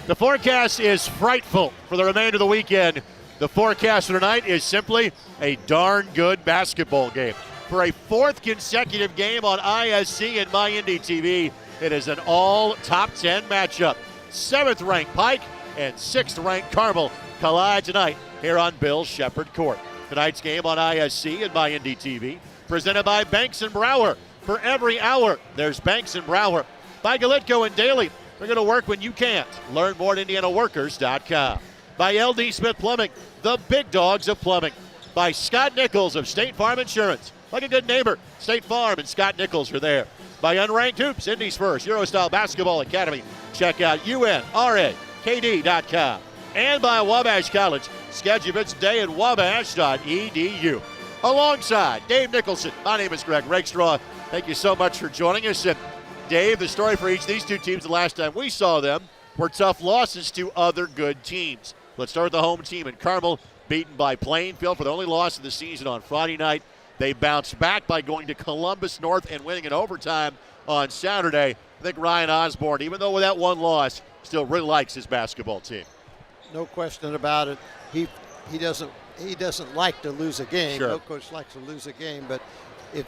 The forecast is frightful for the remainder of the weekend. The forecast for tonight is simply a darn good basketball game. For a fourth consecutive game on ISC and MyIndy TV, it is an all top 10 matchup. 7th ranked Pike and 6th ranked Carmel collide tonight here on Bill Shepherd Court. Tonight's game on ISC and MyIndy TV, presented by Banks & Brower. For every hour, there's Banks & Brower. By Galitco and Daily. They're going to work when you can't. Learn more at IndianaWorkers.com. By LD Smith Plumbing, the big dogs of plumbing. By Scott Nichols of State Farm Insurance. Like a good neighbor, State Farm and Scott Nichols are there. By Unranked Hoops, Indy's first Eurostyle Basketball Academy. Check out UNRAKD.com. And by Wabash College. Schedule events today at wabash.edu. Alongside Dave Nicholson, my name is Greg Rakestraw. Thank you so much for joining us. And Dave, the story for each of these two teams the last time we saw them were tough losses to other good teams. Let's start with the home team in Carmel, beaten by Plainfield for the only loss of the season on Friday night. They bounced back by going to Columbus North and winning in overtime on Saturday. I think Ryan Osborne, even though with that one loss, still really likes his basketball team. No question about it. He doesn't like to lose a game. Sure. No coach likes to lose a game, but if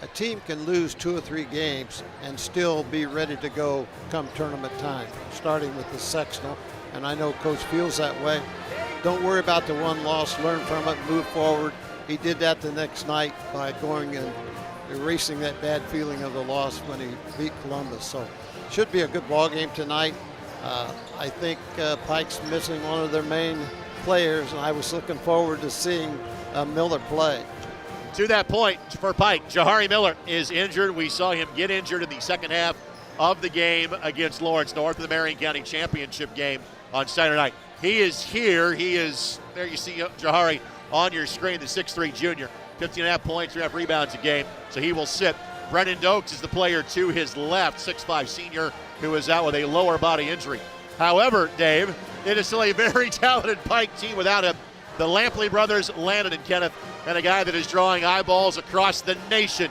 a team can lose 2 or 3 games and still be ready to go come tournament time, starting with the sectional, and I know Coach feels that way. Don't worry about the one loss. Learn from it, move forward. He did that the next night by going and erasing that bad feeling of the loss when he beat Columbus. So should be a good ball game tonight. I think Pike's missing one of their main players, and I was looking forward to seeing Miller play. To that point, for Pike, Jahari Miller is injured. We saw him get injured in the second half of the game against Lawrence North in the Marion County Championship game on Saturday night. He is here. He is there. You see Jahari on your screen, the 6'3 junior, 15.5 points, 3.5 rebounds a game. So he will sit. Brendan Dokes is the player to his left, 6'5 senior, who is out with a lower body injury. However, Dave, it is still a very talented Pike team without him. The Lampley brothers, Landon and Kenneth, and a guy that is drawing eyeballs across the nation,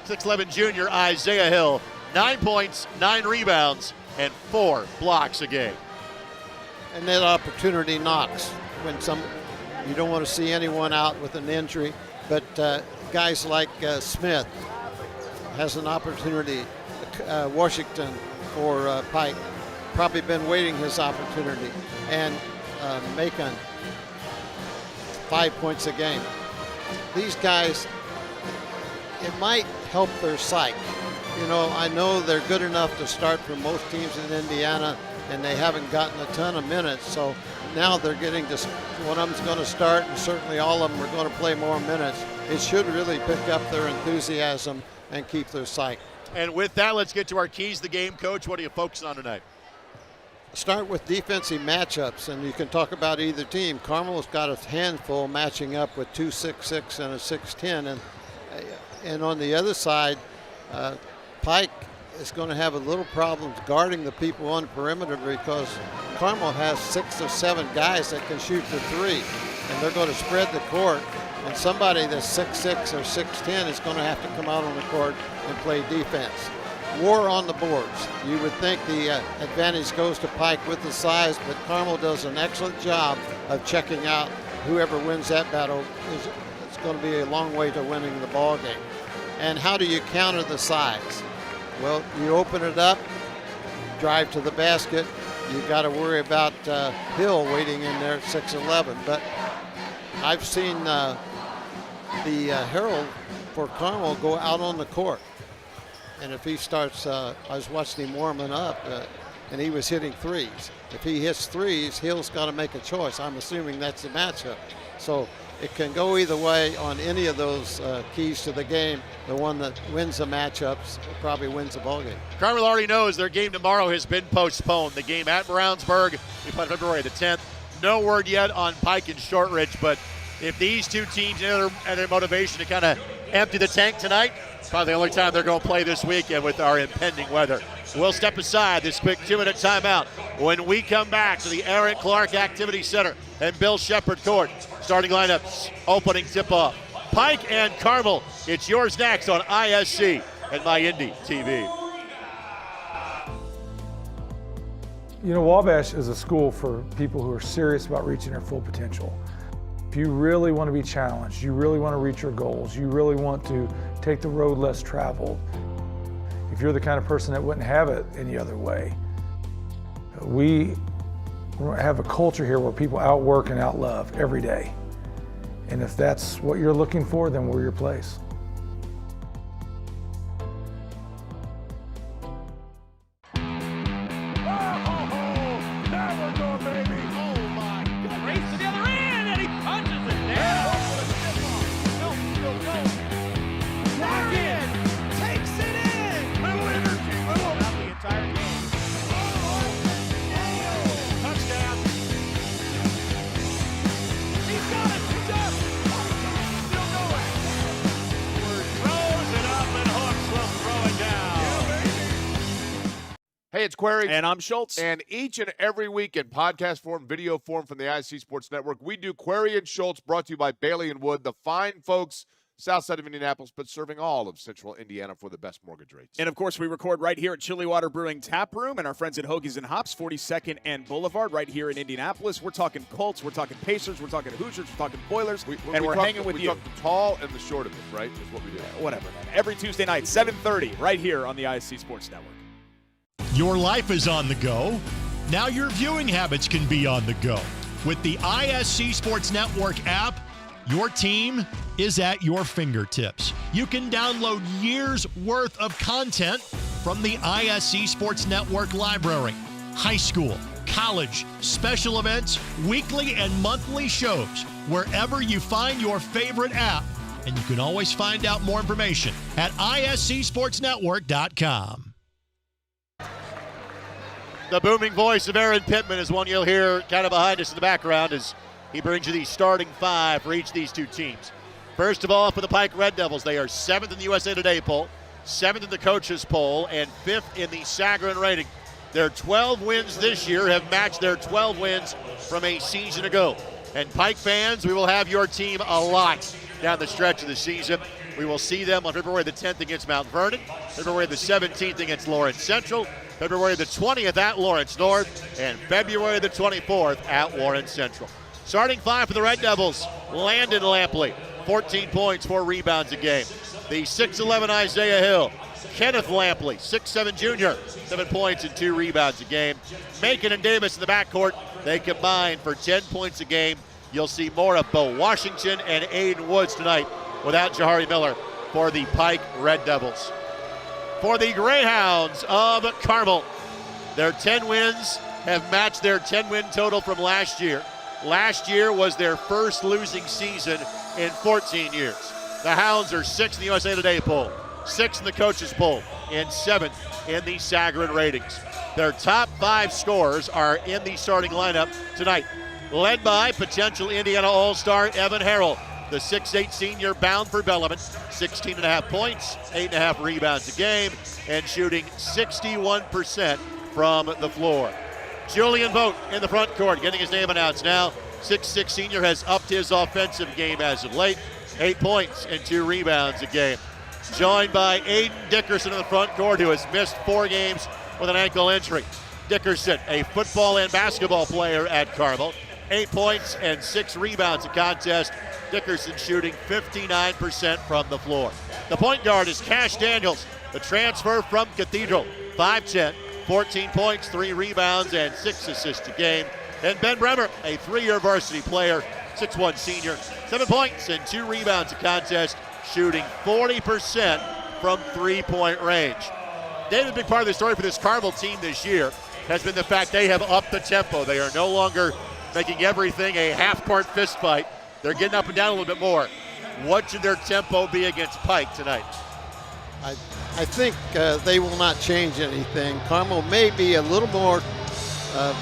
6'11 junior Isaiah Hill. 9 points, 9 rebounds, and 4 blocks a game. And that opportunity knocks when you don't want to see anyone out with an injury, but guys like Smith has an opportunity. Washington for Pike, probably been waiting his opportunity. And Macon, 5 points a game. These guys, it might help their psyche. You know, I know they're good enough to start for most teams in Indiana, and they haven't gotten a ton of minutes. So now they're getting to, one of them's going to start, and certainly all of them are going to play more minutes. It should really pick up their enthusiasm and keep their psyche. And with that, let's get to our keys to the game. Coach, what are you focusing on tonight? Start with defensive matchups, and you can talk about either team. Carmel's got a handful matching up with 2 6'6" and a 6'10", and on the other side, Pike is going to have a little problems guarding the people on the perimeter because Carmel has 6 or 7 guys that can shoot the 3, and they're going to spread the court, and somebody that's 6'6" or 6'10" is going to have to come out on the court and play defense. War on the boards. You would think the advantage goes to Pike with the size, but Carmel does an excellent job of checking out whoever wins that battle. It's going to be a long way to winning the ball game. And how do you counter the size? Well, you open it up, drive to the basket. You've got to worry about Hill waiting in there at 6'11". But I've seen the Herald for Carmel go out on the court. And if he starts, I was watching him warming up, and he was hitting threes. If he hits threes, Hill's got to make a choice. I'm assuming that's the matchup. So it can go either way on any of those keys to the game. The one that wins the matchups probably wins the ball game. Carmel already knows their game tomorrow has been postponed. The game at Brownsburg, we play February the 10th. No word yet on Pike and Shortridge, but if these two teams have their motivation to kind of empty the tank tonight, probably the only time they're going to play this weekend with our impending weather. We'll step aside this quick 2-minute timeout when we come back to the Aaron Clark Activity Center and Bill Shepherd Court. Starting lineups, opening tip-off. Pike and Carmel, it's yours next on ISC and MyIndy TV. You know, Wabash is a school for people who are serious about reaching their full potential. If you really want to be challenged, you really want to reach your goals, you really want to take the road less traveled, if you're the kind of person that wouldn't have it any other way, we have a culture here where people outwork and outlove every day. And if that's what you're looking for, then we're your place. Hey, it's Query. And I'm Schultz. And each and every week in podcast form, video form from the ISC Sports Network, we do Query and Schultz, brought to you by Bailey and Wood, the fine folks south side of Indianapolis, but serving all of central Indiana for the best mortgage rates. And, of course, we record right here at Chili Water Brewing Tap Room and our friends at Hoagies and Hops, 42nd and Boulevard, right here in Indianapolis. We're talking Colts, we're talking Pacers, we're talking Hoosiers, we're talking Boilers, and we're hanging with you. We talk the tall and the short of it, right, is what we do. Whatever, man. Every Tuesday night, 7:30, right here on the ISC Sports Network. Your life is on the go. Now your viewing habits can be on the go. With the ISC Sports Network app, your team is at your fingertips. You can download years' worth of content from the ISC Sports Network library. High school, college, special events, weekly and monthly shows, wherever you find your favorite app. And you can always find out more information at iscsportsnetwork.com. The booming voice of Aaron Pittman is one you'll hear kind of behind us in the background as he brings you the starting five for each of these two teams. First of all, for the Pike Red Devils, they are 7th in the USA Today poll, 7th in the coaches poll, and 5th in the Sagarin rating. Their 12 wins this year have matched their 12 wins from a season ago. And Pike fans, we will have your team a lot down the stretch of the season. We will see them on February the 10th against Mount Vernon, February the 17th against Lawrence Central, February the 20th at Lawrence North, and February the 24th at Warren Central. Starting five for the Red Devils, Landon Lampley, 14 points, 4 rebounds a game. The 6'11" Isaiah Hill, Kenneth Lampley, 6'7" junior, 7 points and 2 rebounds a game. Macon and Davis in the backcourt, they combine for 10 points a game. You'll see more of Bo Washington and Aiden Woods tonight without Jahari Miller for the Pike Red Devils. For the Greyhounds of Carmel, their 10 wins have matched their 10-win total from last year. Last year was their first losing season in 14 years. The Hounds are 6th in the USA Today poll, 6th in the coaches poll, and 7th in the Sagarin ratings. Their top 5 scorers are in the starting lineup tonight, led by potential Indiana All-Star Evan Harrell, the 6'8" senior bound for Bellarmine, 16.5 points, 8.5 rebounds a game, and shooting 61% from the floor. Julian Vogt in the front court, getting his name announced now. 6'6" senior has upped his offensive game as of late, 8 points and 2 rebounds a game. Joined by Aiden Dickerson in the front court, who has missed 4 games with an ankle injury. Dickerson, a football and basketball player at Carmel, 8 points and 6 rebounds a contest. Dickerson shooting 59% from the floor. The point guard is Cash Daniels, the transfer from Cathedral, 5'10", 14 points, 3 rebounds, and 6 assists a game. And Ben Bremer, a 3-year varsity player, 6'1" senior, 7 points and 2 rebounds a contest, shooting 40% from three-point range. David, a big part of the story for this Carmel team this year has been the fact they have upped the tempo. They are no longer making everything a half-court fist fight. They're getting up and down a little bit more. What should their tempo be against Pike tonight? I think they will not change anything. Carmel may be a little more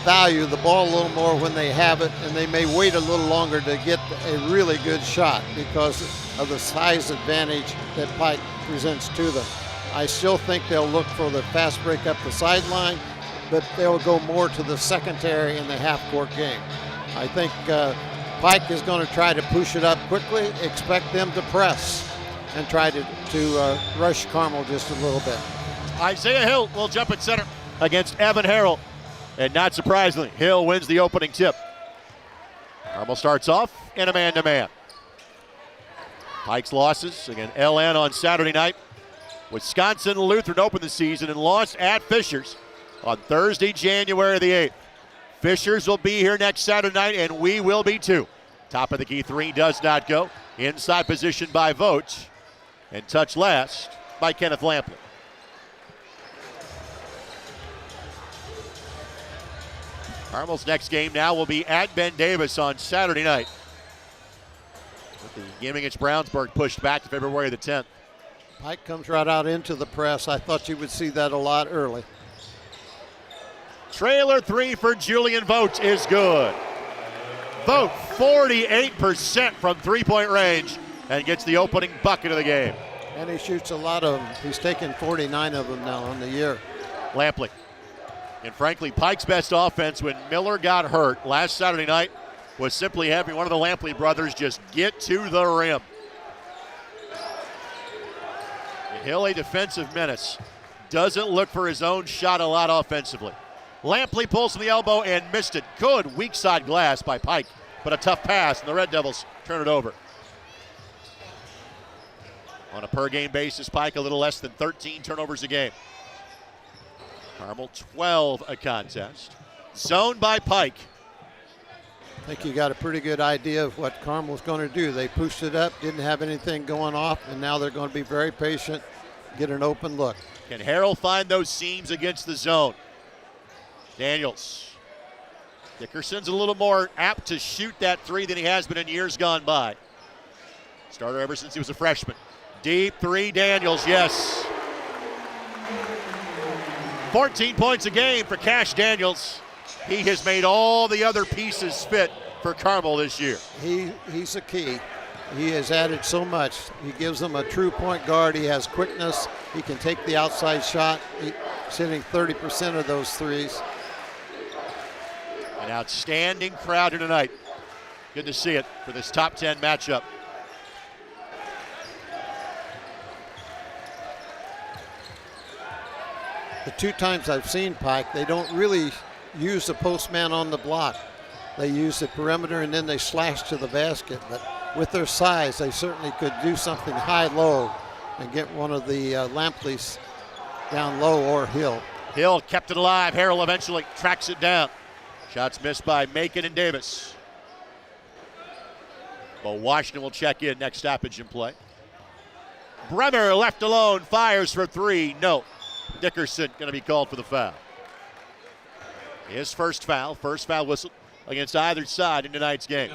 value the ball a little more when they have it, and they may wait a little longer to get a really good shot because of the size advantage that Pike presents to them. I still think they'll look for the fast break up the sideline, but they'll go more to the secondary in the half-court game. I think Pike is going to try to push it up quickly, expect them to press, and try to rush Carmel just a little bit. Isaiah Hill will jump at center against Evan Harrell. And not surprisingly, Hill wins the opening tip. Carmel starts off in a man-to-man. Pike's losses, again, LN on Saturday night. Wisconsin Lutheran opened the season and lost at Fishers on Thursday, January the 8th. Fishers will be here next Saturday night, and we will be too. Top of the key three does not go. Inside position by Vogt, and touch last by Kenneth Lampley. Carmel's next game now will be at Ben Davis on Saturday night. With the game against Brownsburg pushed back to February the 10th. Pike comes right out into the press. I thought you would see that a lot early. Trailer three for Julian Vogt is good. Vogt 48% from three-point range and gets the opening bucket of the game. And he shoots a lot of them. He's taken 49 of them now on the year. Lampley. And frankly, Pike's best offense when Miller got hurt last Saturday night was simply having one of the Lampley brothers just get to the rim. Hill, a defensive menace, doesn't look for his own shot a lot offensively. Lampley pulls from the elbow and missed it. Good weak side glass by Pike, but a tough pass, and the Red Devils turn it over. On a per-game basis, Pike a little less than 13 turnovers a game. Carmel 12 a contest. Zoned by Pike. I think you got a pretty good idea of what Carmel's going to do. They pushed it up, didn't have anything going off, and now they're going to be very patient, get an open look. Can Harrell find those seams against the zone? Daniels. Dickerson's a little more apt to shoot that three than he has been in years gone by. Starter ever since he was a freshman. Deep three, Daniels, yes. 14 points a game for Cash Daniels. He has made all the other pieces fit for Carmel this year. He's the key. He has added so much. He gives them a true point guard. He has quickness. He can take the outside shot. He's hitting 30% of those threes. An outstanding crowd here tonight. Good to see it for this top 10 matchup. The two times I've seen Pike, they don't really use the postman on the block. They use the perimeter and then they slash to the basket. But with their size, they certainly could do something high-low and get one of the Lampleys down low or Hill. Hill kept it alive. Harrell eventually tracks it down. Shots missed by Macon and Davis. But Washington will check in. Next stoppage in play. Bremer left alone. Fires for three. No. Dickerson going to be called for the foul. His first foul whistle against either side in tonight's game.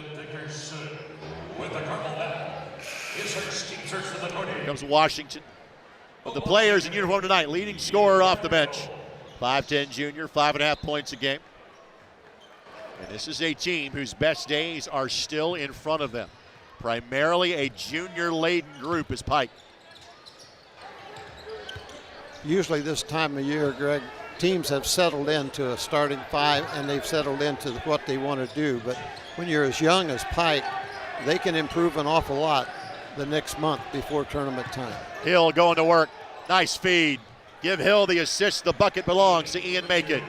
Here comes Washington. With the players in uniform tonight, leading scorer off the bench. 5'10 junior, 5.5 points a game. And this is a team whose best days are still in front of them. Primarily a junior-laden group is Pike. Usually this time of year, Greg, teams have settled into a starting five and they've settled into what they want to do. But when you're as young as Pike, they can improve an awful lot the next month before tournament time. Hill going to work. Nice feed. Give Hill the assist. The bucket belongs to Ian Macon.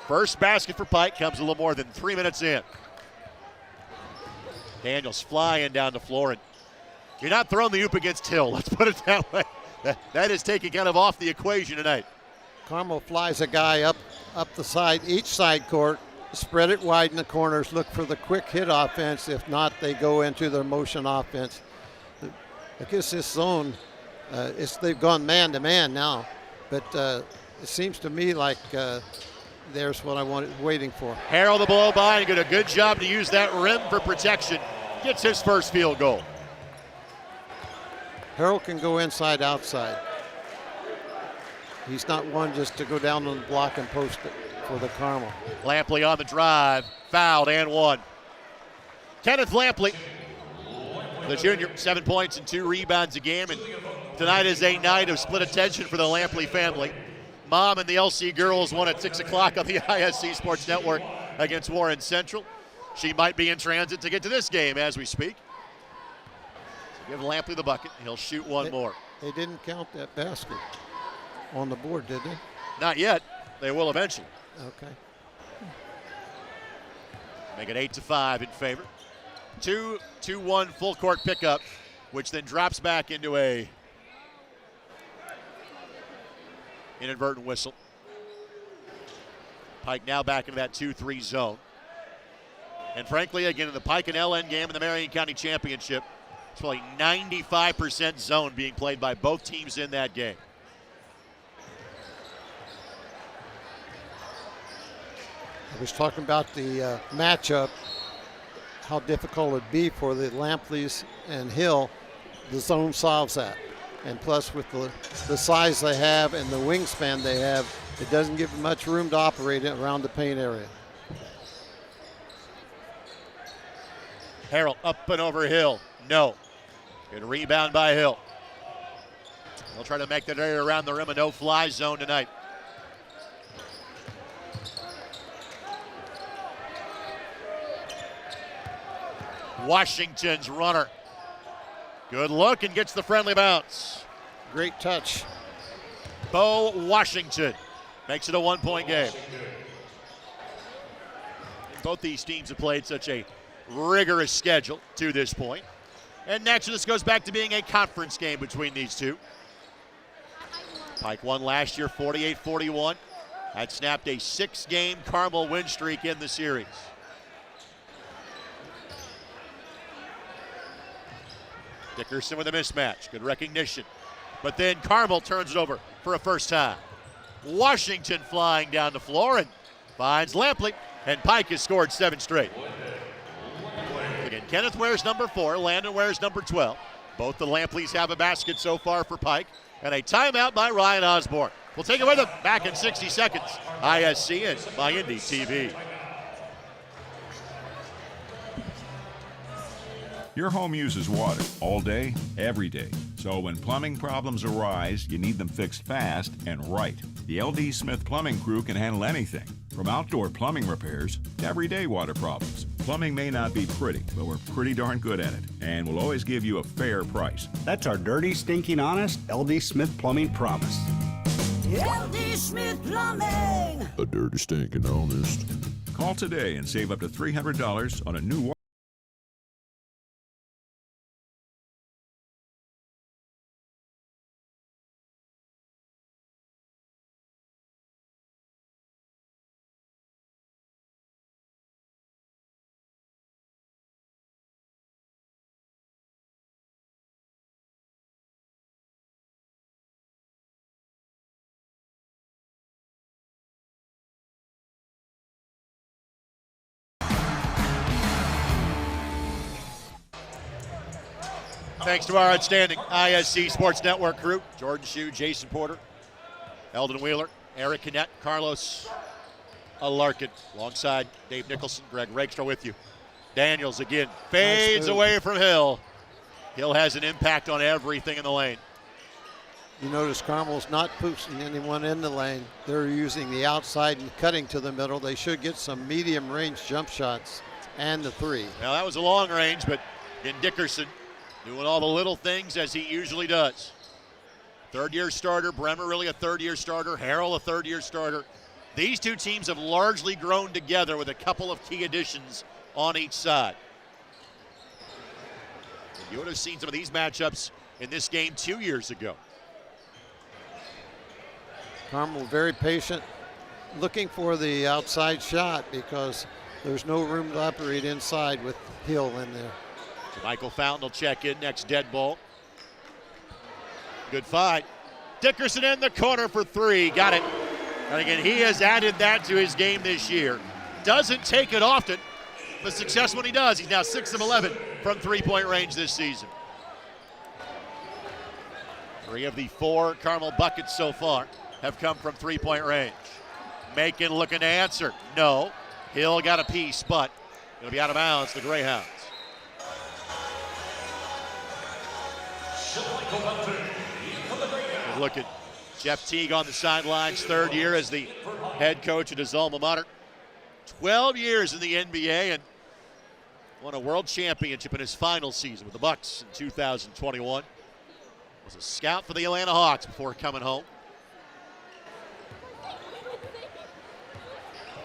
First basket for Pike comes a little more than 3 minutes in. Daniels flying down the floor. And you're not throwing the oop against Hill. Let's put it that way. That is taking kind of off the equation tonight. Carmel flies a guy up the side, each side court, spread it wide in the corners, look for the quick hit offense. If not, they go into their motion offense. I guess this zone, they've gone man-to-man now, but it seems to me like there's what I wanted, waiting for. Harrell the blow by and did a good job to use that rim for protection. Gets his first field goal. Harrell can go inside, outside. He's not one just to go down on the block and post it for the Carmel. Lampley on the drive, fouled and one. Kenneth Lampley, the junior, 7 points and 2 rebounds a game. And tonight is a night of split attention for the Lampley family. Mom and the LC girls won at 6 o'clock on the ISC Sports Network against Warren Central. She might be in transit to get to this game as we speak. Give Lampley the bucket. He'll shoot one more. They didn't count that basket on the board, did they? Not yet. They will eventually. Okay. Make it 8-5 in favor. 2-1 full court pickup, which then drops back into a inadvertent whistle. Pike now back into that 2-3 zone. And frankly, again, in the Pike and LN game in the Marion County Championship, it's probably 95% zone being played by both teams in that game. I was talking about the matchup, how difficult it'd be for the Lampleys and Hill. The zone solves that. And plus with the size they have and the wingspan they have, it doesn't give them much room to operate around the paint area. Harrell up and over Hill. No. Good rebound by Hill. They'll try to make that area around the rim a no-fly zone tonight. Washington's runner. Good look and gets the friendly bounce. Great touch. Bo Washington makes it a one-point game. Both these teams have played such a rigorous schedule to this point. And naturally, this goes back to being a conference game between these two. Pike won last year 48-41. Had snapped a 6-game Carmel win streak in the series. Dickerson with a mismatch. Good recognition. But then Carmel turns it over for a first time. Washington flying down the floor and finds Lampley. And Pike has scored 7 straight. Again, Kenneth wears number 4. Landon wears number 12. Both the Lampleys have a basket so far for Pike. And a timeout by Ryan Osborne. We'll take it with him. Back in 60 seconds. ISC and MyIndy TV. Your home uses water all day, every day. So when plumbing problems arise, you need them fixed fast and right. The LD Smith Plumbing crew can handle anything, from outdoor plumbing repairs to everyday water problems. Plumbing may not be pretty, but we're pretty darn good at it, and we'll always give you a fair price. That's our dirty, stinking, honest LD Smith Plumbing promise. LD Smith Plumbing. A dirty, stinking, honest. Call today and save up to $300 on a new water. Thanks to our outstanding ISC Sports Network crew, Jordan Shue, Jason Porter, Eldon Wheeler, Eric Kinnett, Carlos Alarkin, alongside Dave Nicholson, Greg Rakestraw with you. Daniels again fades away from Hill. Hill has an impact on everything in the lane. You notice Carmel's not pushing anyone in the lane. They're using the outside and cutting to the middle. They should get some medium range jump shots and the 3. Now that was a long range, but in Dickerson doing all the little things as he usually does. Third-year starter, Bremer really a third-year starter, Harrell a third-year starter. These two teams have largely grown together with a couple of key additions on each side. You would have seen some of these matchups in this game 2 years ago. Carmel very patient, looking for the outside shot because there's no room to operate inside with Hill in there. Michael Fountain will check in next dead ball. Good find. Dickerson in the corner for 3. Got it. And again, he has added that to his game this year. Doesn't take it often, but success when he does. He's now 6 of 11 from three-point range this season. 3 of the 4 Carmel buckets so far have come from three-point range. Macon looking to answer. No. Hill got a piece, but it'll be out of bounds, the Greyhounds. Good look at Jeff Teague on the sidelines, 3rd year as the head coach at his alma mater. 12 years in the NBA and won a world championship in his final season with the Bucks in 2021. Was a scout for the Atlanta Hawks before coming home.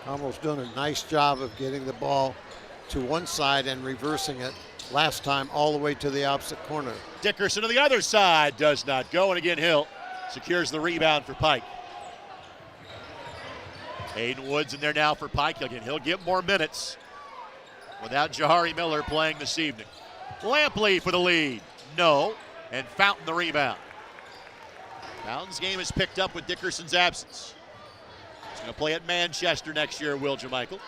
Carmel's doing a nice job of getting the ball to one side and reversing it last time all the way to the opposite corner. Dickerson to the other side does not go, and again Hill secures the rebound for Pike. Hayden Woods in there now for Pike. Again, he'll get more minutes without Jahari Miller playing this evening. Lampley for the lead. No. And Fountain the rebound. Fountain's game is picked up with Dickerson's absence. He's going to play at Manchester next year, Will Jamichael.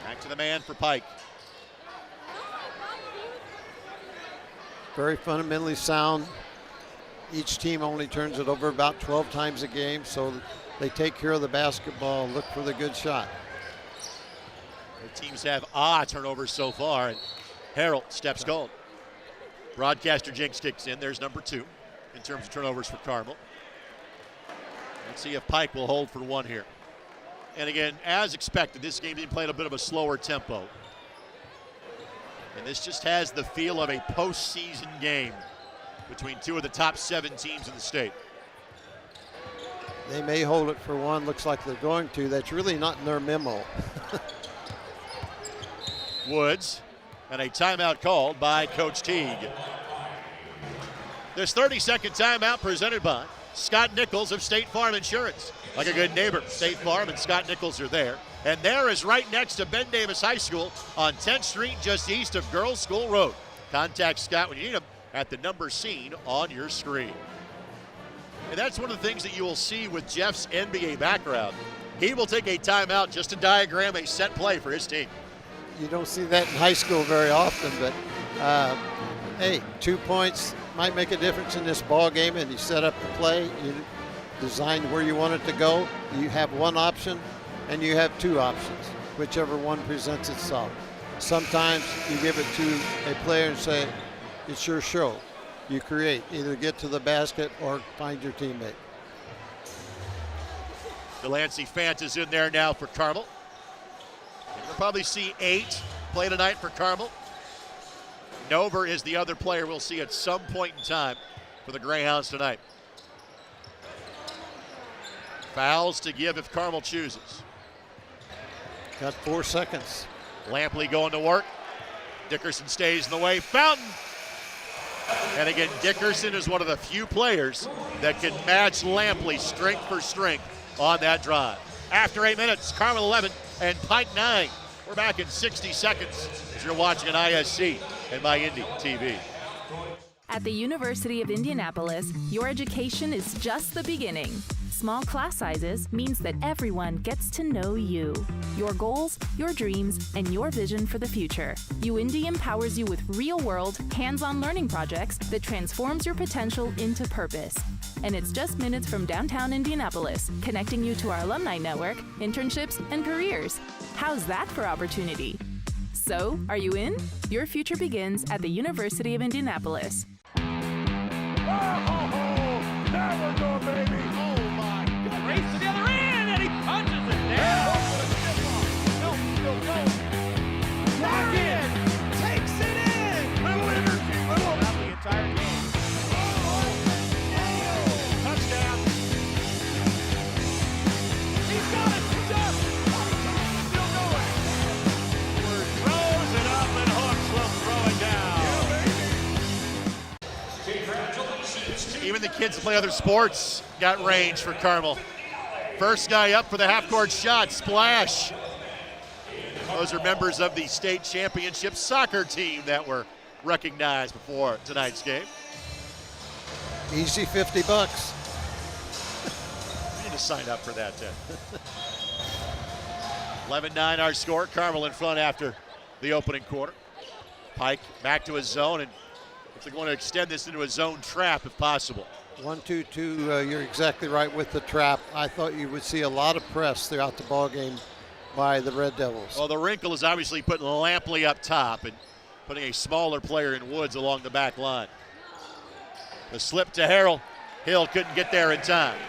Back to the man for Pike. Very fundamentally sound. Each team only turns it over about 12 times a game, so they take care of the basketball and look for the good shot. The teams have turnovers so far, and Harold steps cold. Broadcaster Jinx kicks in. There's number 2 in terms of turnovers for Carmel. Let's see if Pike will hold for one here. And again, as expected, this game being played at a bit of a slower tempo. And this just has the feel of a postseason game between 2 of the top 7 teams in the state. They may hold it for one. Looks like they're going to. That's really not in their memo. Woods, and a timeout called by Coach Teague. This 30-second timeout presented by Scott Nichols of State Farm Insurance. Like a good neighbor, State Farm and Scott Nichols are there. And there is right next to Ben Davis High School on 10th Street, just east of Girls School Road. Contact Scott when you need him at the number seen on your screen. And that's one of the things that you will see with Jeff's NBA background. He will take a timeout just to diagram a set play for his team. You don't see that in high school very often, but hey, 2 points might make a difference in this ball game, and you set up the play, you design where you want it to go. You have one option, and you have 2 options, whichever one presents itself. Sometimes you give it to a player and say, it's your show. You create, either get to the basket or find your teammate. Delancey Fant is in there now for Carmel. We'll probably see 8 play tonight for Carmel. Nover is the other player we'll see at some point in time for the Greyhounds tonight. Fouls to give if Carmel chooses. Got 4 seconds. Lampley going to work. Dickerson stays in the way. Fountain. And again, Dickerson is one of the few players that can match Lampley strength for strength on that drive. After 8 minutes, Carmel 11 and Pike 9. We're back in 60 seconds as you're watching an ISC and My Indy TV. At the University of Indianapolis, your education is just the beginning. Small class sizes means that everyone gets to know you, your goals, your dreams, and your vision for the future. UIndy empowers you with real-world, hands-on learning projects that transforms your potential into purpose. And it's just minutes from downtown Indianapolis, connecting you to our alumni network, internships, and careers. How's that for opportunity? So, are you in? Your future begins at the University of Indianapolis. There we go, baby. Oh, my God. Race to the other end, and he punches it down. Back in. Takes it in. Little energy. Little. Not the entire game. Touchdown. He's got it. He's up. Still going. Throws it up, and Hawks will throw it down. Even the kids that play other sports got range for Carmel. First guy up for the half-court shot, splash. Those are members of the state championship soccer team that were recognized before tonight's game. Easy $50. You need to sign up for that, Ted. 11-9 our score. Carmel in front after the opening quarter. Pike back to his zone, and if they're going to extend this into a zone trap if possible. 1-2-2, you're exactly right with the trap. I thought you would see a lot of press throughout the ball game by the Red Devils. Well, the wrinkle is obviously putting Lampley up top and putting a smaller player in Woods along the back line. The slip to Harrell. Hill couldn't get there in time.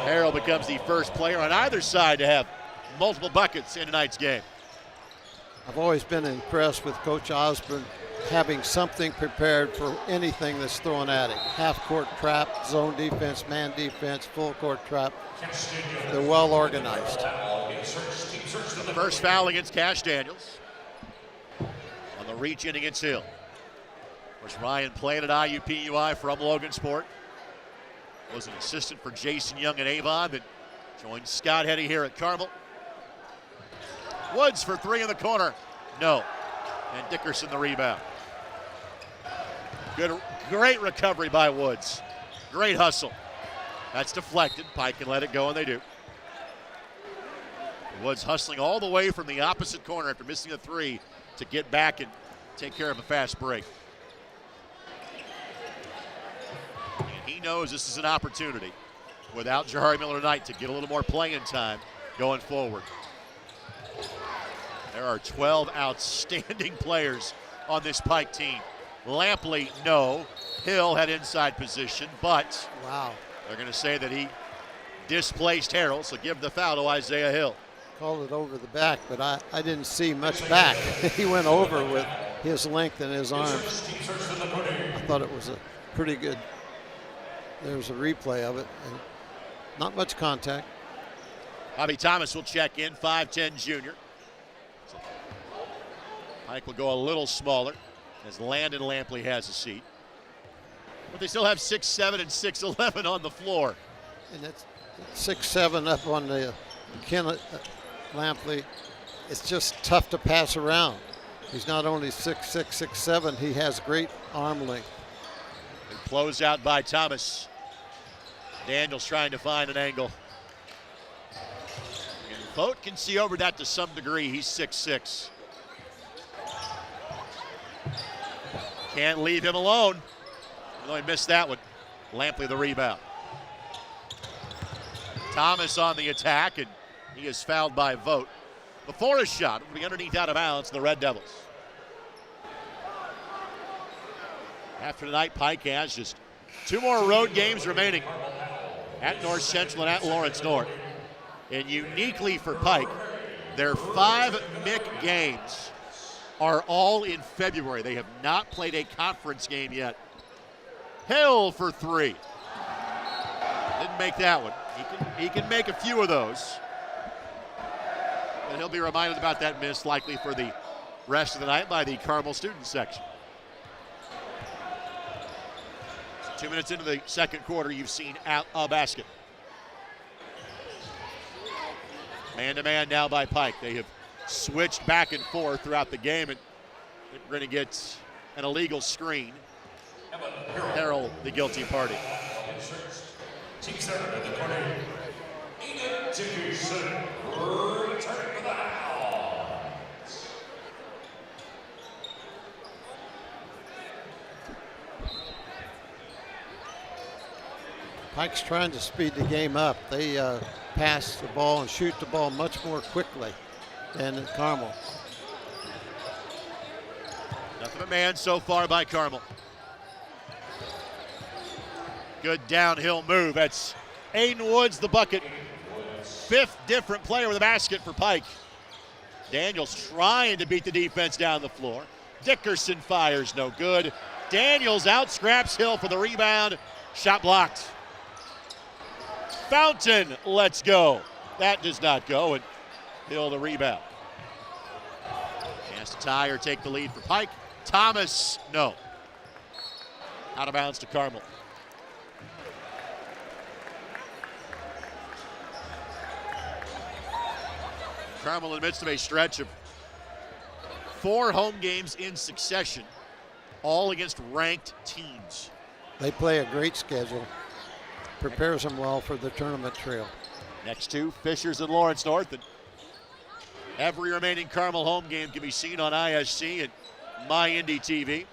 Harrell becomes the first player on either side to have multiple buckets in tonight's game. I've always been impressed with Coach Osborne having something prepared for anything that's thrown at him. Half-court trap, zone defense, man defense, full-court trap. They're well organized. First foul against Cash Daniels on the reach in against Hill. Of course, Ryan played at IUPUI from Logansport. Was an assistant for Jason Young at Avon, then joined Scott Heddy here at Carmel. Woods for three in the corner. No. And Dickerson the rebound. Great recovery by Woods. Great hustle. That's deflected. Pike can let it go, and they do. Woods hustling all the way from the opposite corner after missing a three to get back and take care of a fast break. And he knows this is an opportunity without Jahari Miller-Knight to get a little more playing time going forward. There are 12 outstanding players on this Pike team. Lampley, no. Hill had inside position, but wow, they're going to say that he displaced Harrell, so give the foul to Isaiah Hill. Called it over the back, but I didn't see much back. He went over with his length and his arms. I thought it was a pretty good, there's a replay of it, and not much contact. Bobby Thomas will check in, 5'10 junior. Pike will go a little smaller as Landon Lampley has a seat. But they still have 6'7 and 6'11 on the floor. And that's 6'7 up on the Kenneth Lampley. It's just tough to pass around. He's not only 6'6", 6'7", he has great arm length. And closed out by Thomas. Daniels trying to find an angle. And Vogt can see over that to some degree. He's 6'6". Can't leave him alone. Although he missed that one. Lampley the rebound. Thomas on the attack, and he is fouled by Vogt. Before his shot, will be underneath out of bounds, the Red Devils. After tonight, Pike has just 2 more road games remaining at North Central and at Lawrence North. And uniquely for Pike, their 5 MIC games are all in February. They have not played a conference game yet. Hill for 3. Didn't make that one. He can make a few of those. And he'll be reminded about that miss likely for the rest of the night by the Carmel student section. So 2 minutes into the second quarter, you've seen a basket. Man-to-man now by Pike. They have switched back and forth throughout the game, and we're going to get an illegal screen. Harrell, the guilty party. Pike's trying to speed the game up. They pass the ball and shoot the ball much more quickly than at Carmel. Nothing but man so far by Carmel. Good downhill move. That's Aiden Woods, the bucket. 5th different player with a basket for Pike. Daniels trying to beat the defense down the floor. Dickerson fires, no good. Daniels out scraps Hill for the rebound. Shot blocked. Fountain, let's go. That does not go, and Hill the rebound. Chance to tie or take the lead for Pike. Thomas, no. Out of bounds to Carmel. Carmel in the midst of a stretch of 4 home games in succession, all against ranked teams. They play a great schedule. Prepares them well for the tournament trail. Next 2, Fishers and Lawrence North. And every remaining Carmel home game can be seen on ISC and MyIndy TV.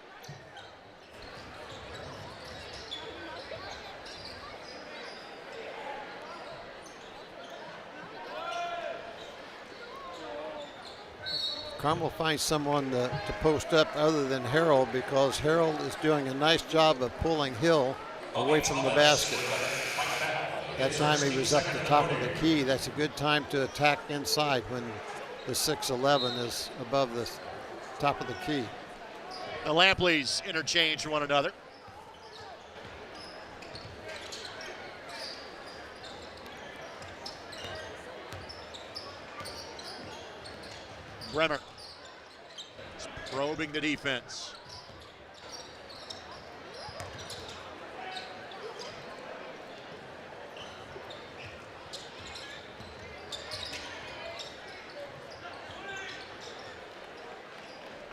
Carmel finds someone to post up other than Harrell, because Harrell is doing a nice job of pulling Hill away from the basket. That time he was up the top of the key. That's a good time to attack inside when the 6'11 is above the top of the key. The Lampleys interchange for one another. Bremer is probing the defense.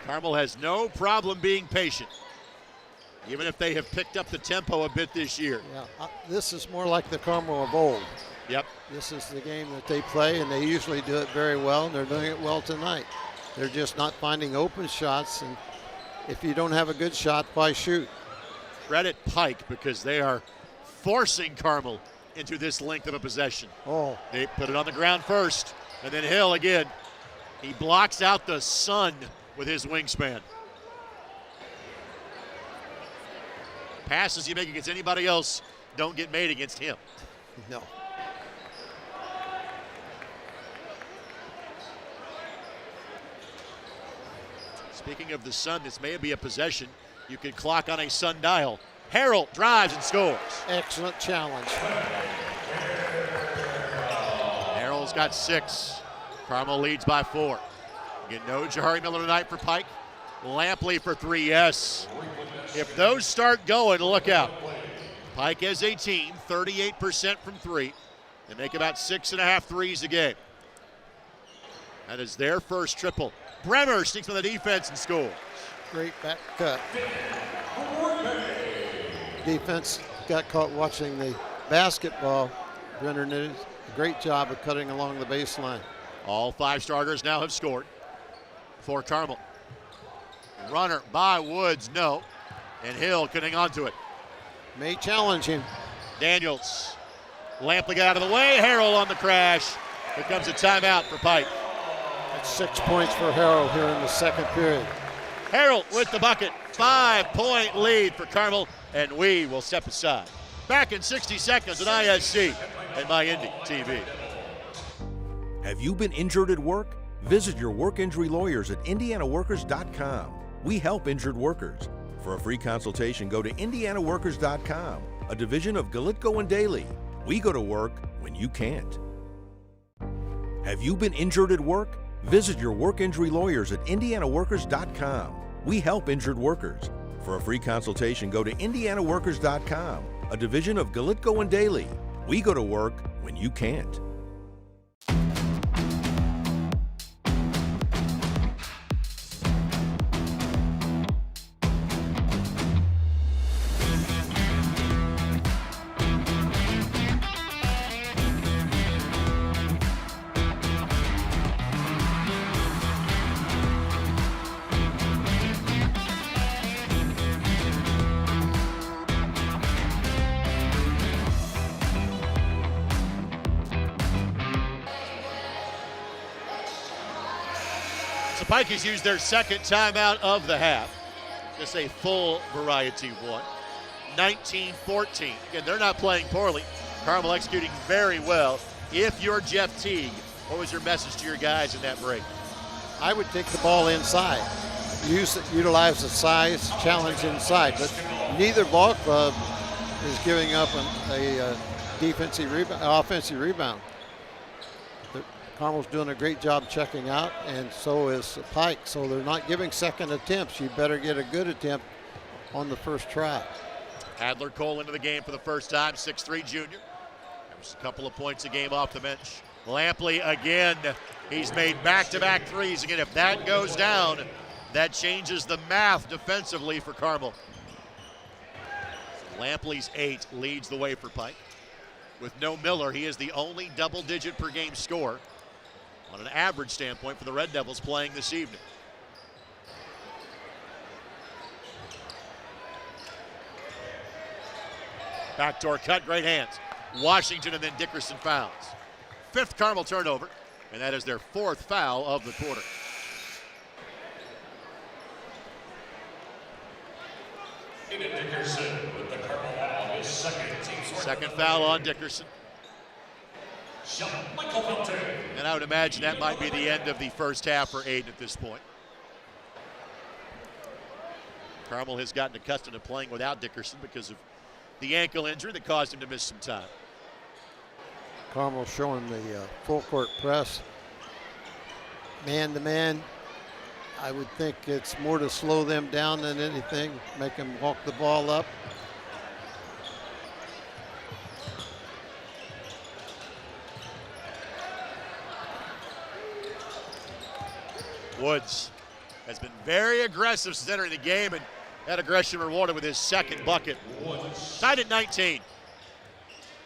Carmel has no problem being patient, even if they have picked up the tempo a bit this year. Yeah, this is more like the Carmel of old. Yep. This is the game that they play, and they usually do it very well, and they're doing it well tonight. They're just not finding open shots, and if you don't have a good shot, why shoot? Credit Pike, because they are forcing Carmel into this length of a possession. Oh. They put it on the ground first, and then Hill again. He blocks out the sun with his wingspan. Passes you make against anybody else don't get made against him. No. Speaking of the sun, this may be a possession you could clock on a sundial. Harrell drives and scores. Excellent challenge. Harrell's got 6. Carmel leads by 4. Again, no Jahari Miller tonight for Pike. Lampley for 3, yes. If those start going, look out. Pike as a team, 38% from 3. They make about 6.5 threes a game. That is their first triple. Bremer sneaks on the defense and scores. Great back cut. Defense got caught watching the basketball. Brenner did a great job of cutting along the baseline. All 5 starters now have scored for Carmel. Runner by Woods, no. And Hill getting onto it. May challenge him. Daniels. Lampley got out of the way. Harrell on the crash. Here comes a timeout for Pike. That's 6 points for Harrell here in the second period. Harrell with the bucket. 5-point lead for Carmel, and we will step aside. Back in 60 seconds on ISC and MyIndy TV. Have you been injured at work? Visit your work injury lawyers at indianaworkers.com. We help injured workers. For a free consultation, go to indianaworkers.com, a division of Galitko and Daly. We go to work when you can't. Have you been injured at work? Visit your work injury lawyers at indianaworkers.com. We help injured workers. For a free consultation, go to indianaworkers.com, a division of Galitko and Daly. We go to work when you can't. Pike has used their second timeout of the half. Just a full variety one. 19-14. Again, they're not playing poorly. Carmel executing very well. If you're Jeff Teague, what was your message to your guys in that break? I would take the ball inside. Utilize the size, challenge inside. But neither ball club is giving up a defensive rebound, offensive rebound. Carmel's doing a great job checking out, and so is Pike. So they're not giving second attempts. You better get a good attempt on the first try. Adler Cole into the game for the first time, 6'3" junior. There's a couple of points a game off the bench. Lampley again. He's made back-to-back threes. Again, if that goes down, that changes the math defensively for Carmel. Lampley's 8 leads the way for Pike. With no Miller, he is the only double-digit per game scorer on an average standpoint for the Red Devils playing this evening. Backdoor cut, great hands. Washington and then Dickerson fouls. 5th Carmel turnover, and that is their 4th foul of the quarter. Dickerson with the Carmel foul, his second foul on Dickerson. And I would imagine that might be the end of the first half for Aiden at this point. Carmel has gotten accustomed to playing without Dickerson because of the ankle injury that caused him to miss some time. Carmel showing the full court press. Man to man, I would think it's more to slow them down than anything, make them walk the ball up. Woods has been very aggressive since entering the game, and that aggression rewarded with his second bucket. Tied at 19.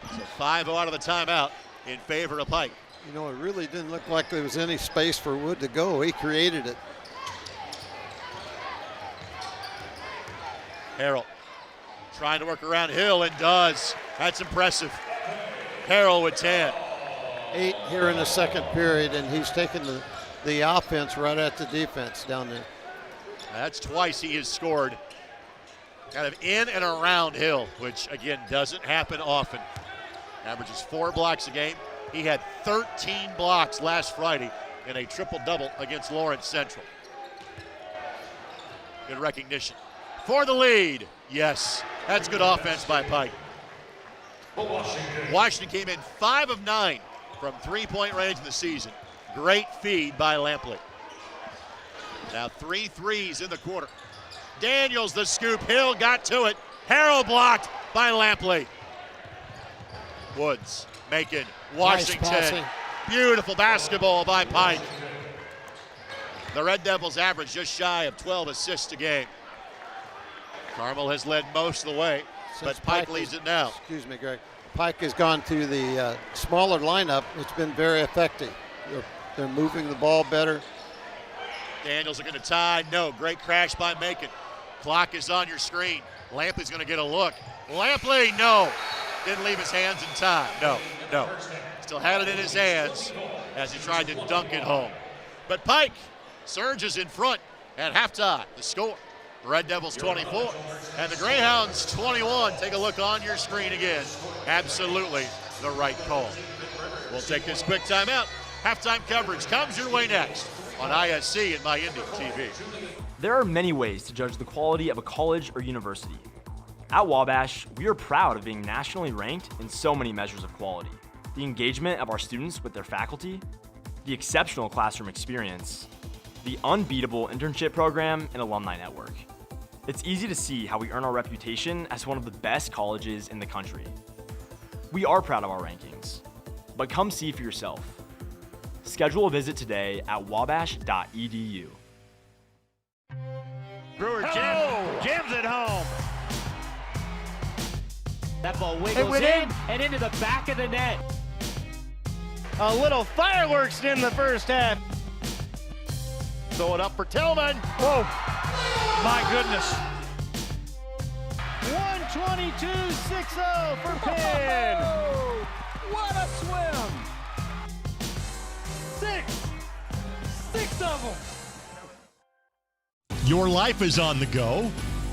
So 5 out of the timeout in favor of Pike. You know, it really didn't look like there was any space for Wood to go. He created it. Harrell trying to work around Hill and does. That's impressive. Harrell with 10. 8 here in the second period, and he's taken the offense right at the defense down there. That's twice he has scored kind of in and around Hill, which again doesn't happen often. Averages 4 blocks a game. He had 13 blocks last Friday in a triple-double against Lawrence Central. Good recognition. For the lead, yes, that's good offense by Pike. Washington came in 5 of 9 from three-point range in the season. Great feed by Lampley. Now 3 threes in the quarter. Daniels the scoop. Hill got to it. Harrell blocked by Lampley. Woods making Washington. Nice Beautiful basketball by Pike. The Red Devils average just shy of 12 assists a game. Carmel has led most of the way, but Pike leads it now. Excuse me, Greg. Pike has gone to the smaller lineup. It's been very effective. They're moving the ball better. Daniels are going to tie. No, great crash by Macon. Clock is on your screen. Lampley's going to get a look. Lampley, no. Didn't leave his hands in time. No. Still had it in his hands as he tried to dunk it home. But Pike surges in front at halftime. The score, Red Devils 24 and the Greyhounds 21. Take a look on your screen again. Absolutely the right call. We'll take this quick timeout. Halftime coverage comes your way next on ISC and MyIndy TV. There are many ways to judge the quality of a college or university. At Wabash, we are proud of being nationally ranked in so many measures of quality. The engagement of our students with their faculty, the exceptional classroom experience, the unbeatable internship program and alumni network. It's easy to see how we earn our reputation as one of the best colleges in the country. We are proud of our rankings, but come see for yourself. Schedule a visit today at wabash.edu. Brewer jams it home. That ball wiggles in and into the back of the net. A little fireworks in the first half. Throw it up for Tillman. Whoa, my goodness. 122-6-0 for Penn. What a swim. Six of them. Your life is on the go.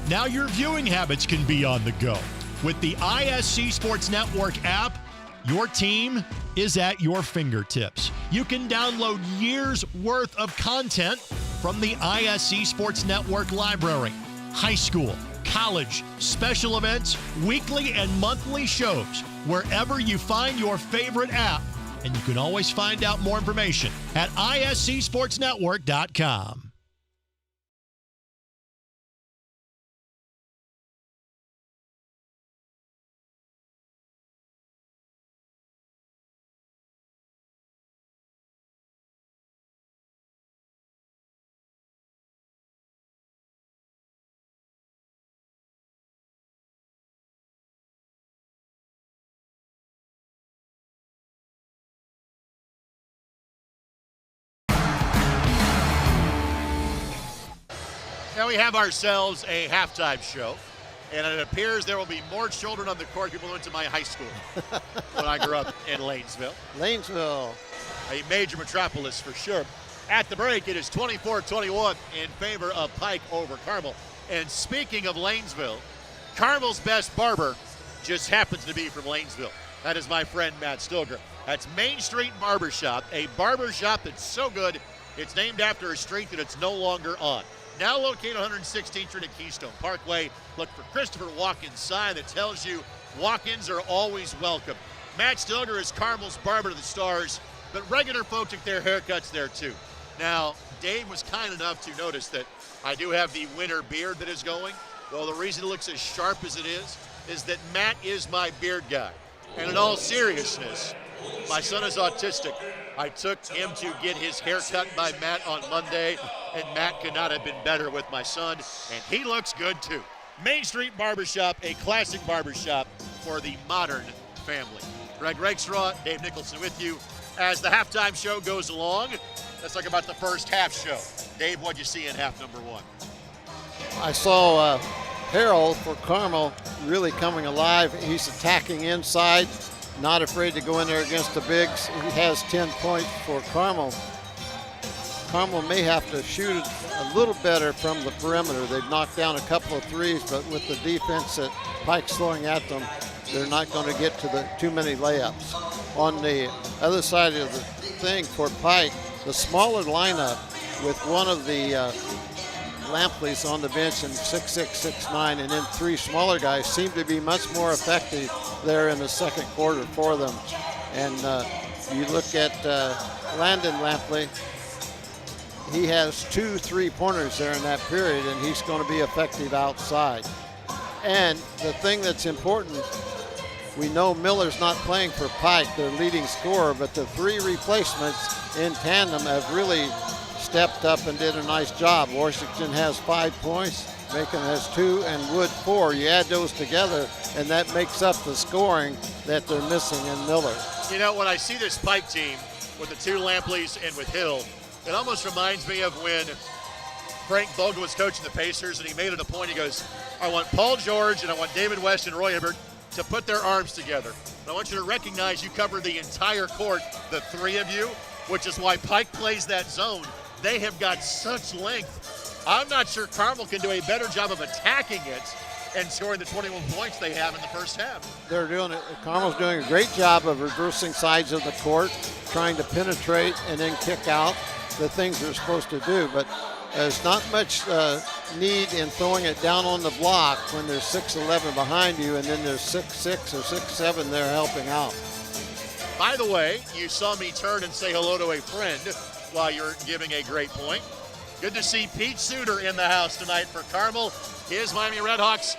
Now your viewing habits can be on the go. With the ISC Sports Network app, your team is at your fingertips. You can download years' worth of content from the ISC Sports Network library. High school, college, special events, weekly and monthly shows, wherever you find your favorite app. And you can always find out more information at iscsportsnetwork.com. Now we have ourselves a halftime show, and it appears there will be more children on the court. People went to my high school when I grew up in Lanesville. Lanesville. A major metropolis for sure. At the break, it is 24-21 in favor of Pike over Carmel. And speaking of Lanesville, Carmel's best barber just happens to be from Lanesville. That is my friend Matt Stilger. That's Main Street Barbershop, a barbershop that's so good it's named after a street that it's no longer on. Now located 116th Street at Keystone Parkway. Look for Christopher Watkins' sign that tells you walk-ins are always welcome. Matt Stilger is Carmel's barber to the stars, but regular folk took their haircuts there too. Now, Dave was kind enough to notice that I do have the winter beard that is going. Well, the reason it looks as sharp as it is that Matt is my beard guy. And in all seriousness, my son is autistic. I took him to get his hair cut by Matt on Monday, and Matt could not have been better with my son, and he looks good too. Main Street Barbershop, a classic barbershop for the modern family. Greg Rakestraw, Dave Nicholson with you. As the halftime show goes along, let's talk about the first half show. Dave, what'd you see in half number one? I saw Harold for Carmel really coming alive. He's attacking inside, not afraid to go in there against the bigs. He has 10 points for Carmel. Carmel may have to shoot it a little better from the perimeter. They've knocked down a couple of threes, but with the defense that Pike's throwing at them, they're not going to get to too many layups. On the other side of the thing for Pike, the smaller lineup with one of the Lampleys on the bench and 6'6", 6'9", and then three smaller guys seem to be much more effective there in the second quarter for them. And you look at Landon Lampley, he has 2 3-pointers there in that period, and he's going to be effective outside. And the thing that's important, we know Miller's not playing for Pike, their leading scorer, but the 3 replacements in tandem have really stepped up and did a nice job. Washington has 5 points, Macon has 2, and Wood 4. You add those together, and that makes up the scoring that they're missing in Miller. You know, when I see this Pike team with the 2 Lampleys and with Hill, it almost reminds me of when Frank Vogel was coaching the Pacers, and he made it a point. He goes, I want Paul George and I want David West and Roy Hibbert to put their arms together. And I want you to recognize you cover the entire court, the 3 of you, which is why Pike plays that zone. They have got such length. I'm not sure Carmel can do a better job of attacking it and scoring the 21 points they have in the first half. They're doing it. Carmel's doing a great job of reversing sides of the court, trying to penetrate and then kick out the things they're supposed to do. But there's not much need in throwing it down on the block when there's 6'11" behind you and then there's 6'6" or 6'7" there helping out. By the way, you saw me turn and say hello to a friend while you're giving a great point. Good to see Pete Suter in the house tonight for Carmel. His Miami Redhawks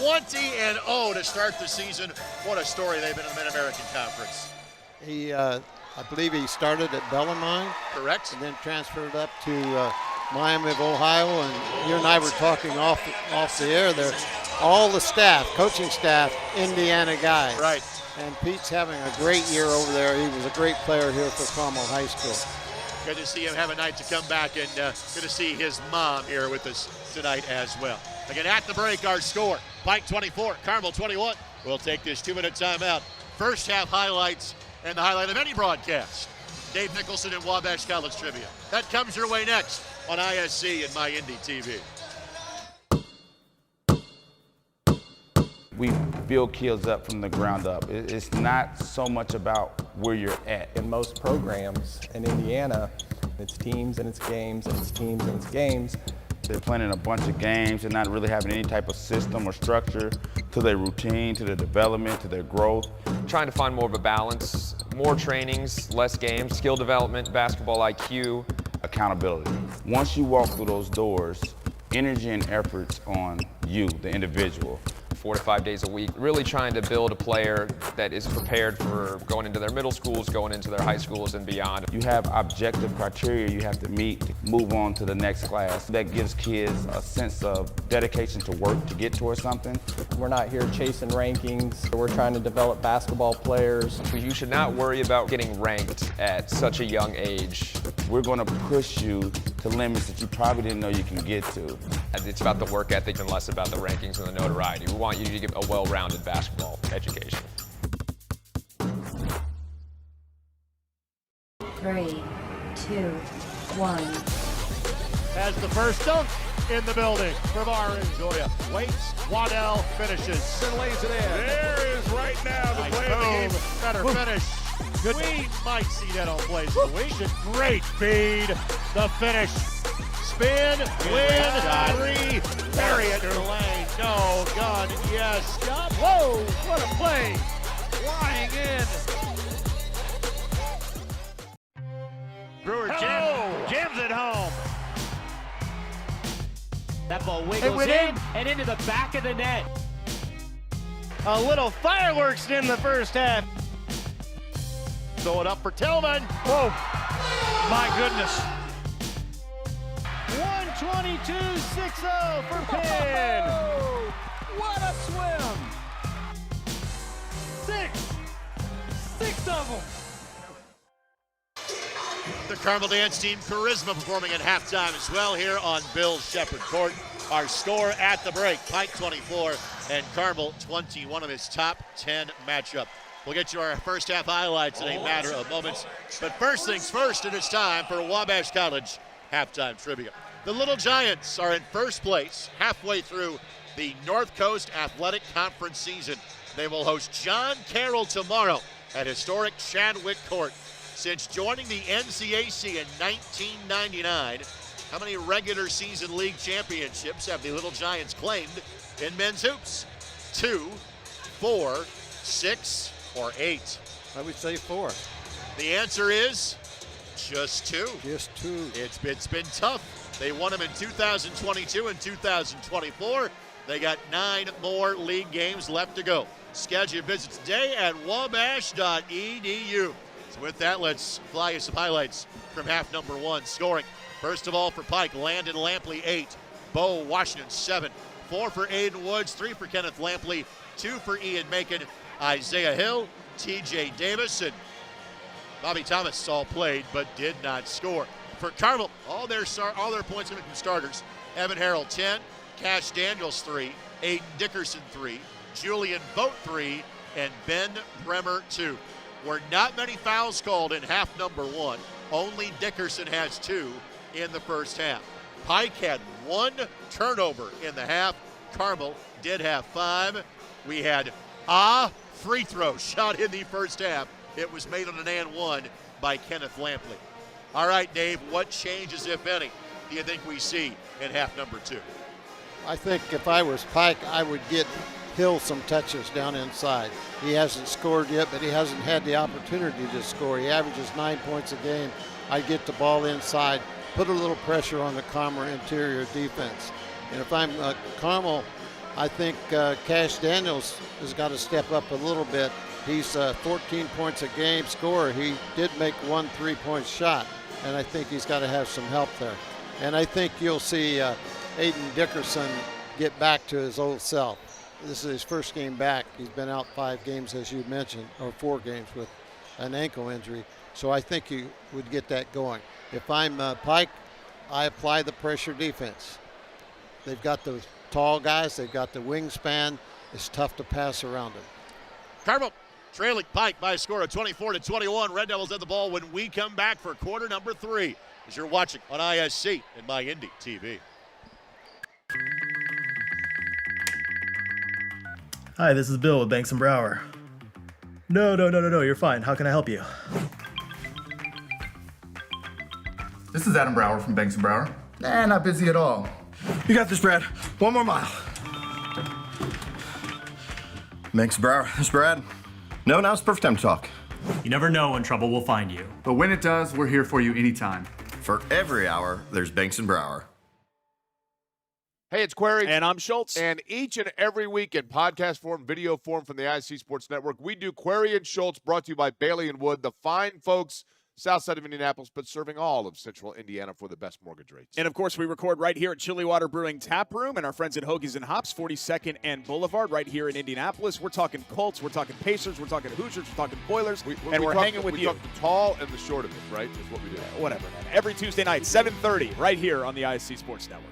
20-0 to start the season. What a story they've been in the Mid-American Conference. He, I believe he started at Bellarmine. Correct. And then transferred up to Miami of Ohio. And you and I were talking off the air there. All the staff, coaching staff, Indiana guys. Right. And Pete's having a great year over there. He was a great player here for Carmel High School. Good to see him have a night to come back, and good to see his mom here with us tonight as well. Again, at the break, our score, Pike 24, Carmel 21. We'll take this 2-minute timeout. First half highlights and the highlight of any broadcast. Dave Nicholson and Wabash College Trivia. That comes your way next on ISC and MyIndy TV. We build kids up from the ground up. It's not so much about where you're at. In most programs in Indiana, it's teams and it's games and it's teams and it's games. They're playing in a bunch of games and not really having any type of system or structure to their routine, to their development, to their growth. Trying to find more of a balance, more trainings, less games, skill development, basketball IQ. Accountability. Once you walk through those doors, energy and effort's on you, the individual. 4 to 5 days a week, really trying to build a player that is prepared for going into their middle schools, going into their high schools and beyond. You have objective criteria you have to meet to move on to the next class. That gives kids a sense of dedication to work to get towards something. We're not here chasing rankings. We're trying to develop basketball players. You should not worry about getting ranked at such a young age. We're going to push you to limits that you probably didn't know you can get to. It's about the work ethic and less about the rankings and the notoriety. We want you to get a well-rounded basketball education. 3, 2, 1. Has the first dunk in the building from Aaron Goya. Waits, Waddell finishes. And lays it in. There is right now the play of the game. Better finish. Good. We might see that on Plays of the Week. Great feed. The finish. spin, win, three, bury it in the lane. No, gun, yes. Stop. Whoa, what a play. Flying in. Brewer jams it home. That ball wiggles in and into the back of the net. A little fireworks in the first half. Throw it up for Tillman. Whoa, my goodness. 122.60 for Penn. What a swim! Six of them. The Carmel dance team Charisma performing at halftime as well here on Bill Shepherd Court. Our score at the break, Pike 24 and Carmel 21 of his top 10 matchup. We'll get you our first half highlights in a matter of moments. But first things first, it is time for Wabash College halftime trivia. The Little Giants are in first place halfway through the North Coast Athletic Conference season. They will host John Carroll tomorrow at historic Chadwick Court. Since joining the NCAC in 1999, how many regular season league championships have the Little Giants claimed in men's hoops? 2, 4, 6, or 8? I would say 4. The answer is just 2. Just 2. It's been tough. They won them in 2022 and 2024. They got 9 more league games left to go. Schedule your visit today at wabash.edu. So with that, let's fly you some highlights from half number 1. Scoring, first of all for Pike, Landon Lampley 8, Bo Washington 7, 4 for Aiden Woods, 3 for Kenneth Lampley, 2 for Ian Macon, Isaiah Hill, TJ Davis, and Bobby Thomas all played but did not score. For Carmel, all their points coming from starters. Evan Harrell 10, Cash Daniels 3, Aiden Dickerson 3, Julian Vogt 3, and Ben Bremer 2. Were not many fouls called in half number 1. Only Dickerson has 2 in the first half. Pike had 1 turnover in the half. Carmel did have 5. We had a free throw shot in the first half. It was made on an and 1 by Kenneth Lampley. All right, Dave, what changes, if any, do you think we see in half number 2? I think if I was Pike, I would get Hill some touches down inside. He hasn't scored yet, but he hasn't had the opportunity to score. He averages 9 points a game. I'd get the ball inside, put a little pressure on the Carmel interior defense. And if I'm Carmel, I think Cash Daniels has got to step up a little bit. He's 14 points a game scorer. He did make 1 3-point shot, and I think he's got to have some help there. And I think you'll see Aiden Dickerson get back to his old self. This is his first game back. He's been out 5 games, as you mentioned, or 4 games with an ankle injury. So I think he would get that going. If I'm Pike, I apply the pressure defense. They've got the tall guys. They've got the wingspan. It's tough to pass around them. Carmel trailing Pike by a score of 24-21. Red Devils have the ball when we come back for quarter number 3 as you're watching on ISC and MyIndy TV. Hi, this is Bill with Banks & Brower. No, you're fine. How can I help you? This is Adam Brower from Banks & Brower. Nah, not busy at all. You got this, Brad. 1 more mile. Banks & Brower, this is Brad. No, now's the perfect time to talk. You never know when trouble will find you. But when it does, we're here for you anytime. For every hour, there's Banks & Brower. Hey, it's Query. And I'm Schultz. And each and every week in podcast form, video form from the ISC Sports Network, we do Query and Schultz, brought to you by Bailey & Wood, the fine folks south side of Indianapolis, but serving all of central Indiana for the best mortgage rates. And, of course, we record right here at Chillywater Brewing Tap Room and our friends at Hoagies and Hops, 42nd and Boulevard, right here in Indianapolis. We're talking Colts, we're talking Pacers, we're talking Hoosiers, we're talking Boilers, we're hanging with you. We talk the tall and the short of it, right, is what we do. Whatever, man. Every Tuesday night, 7:30, right here on the ISC Sports Network.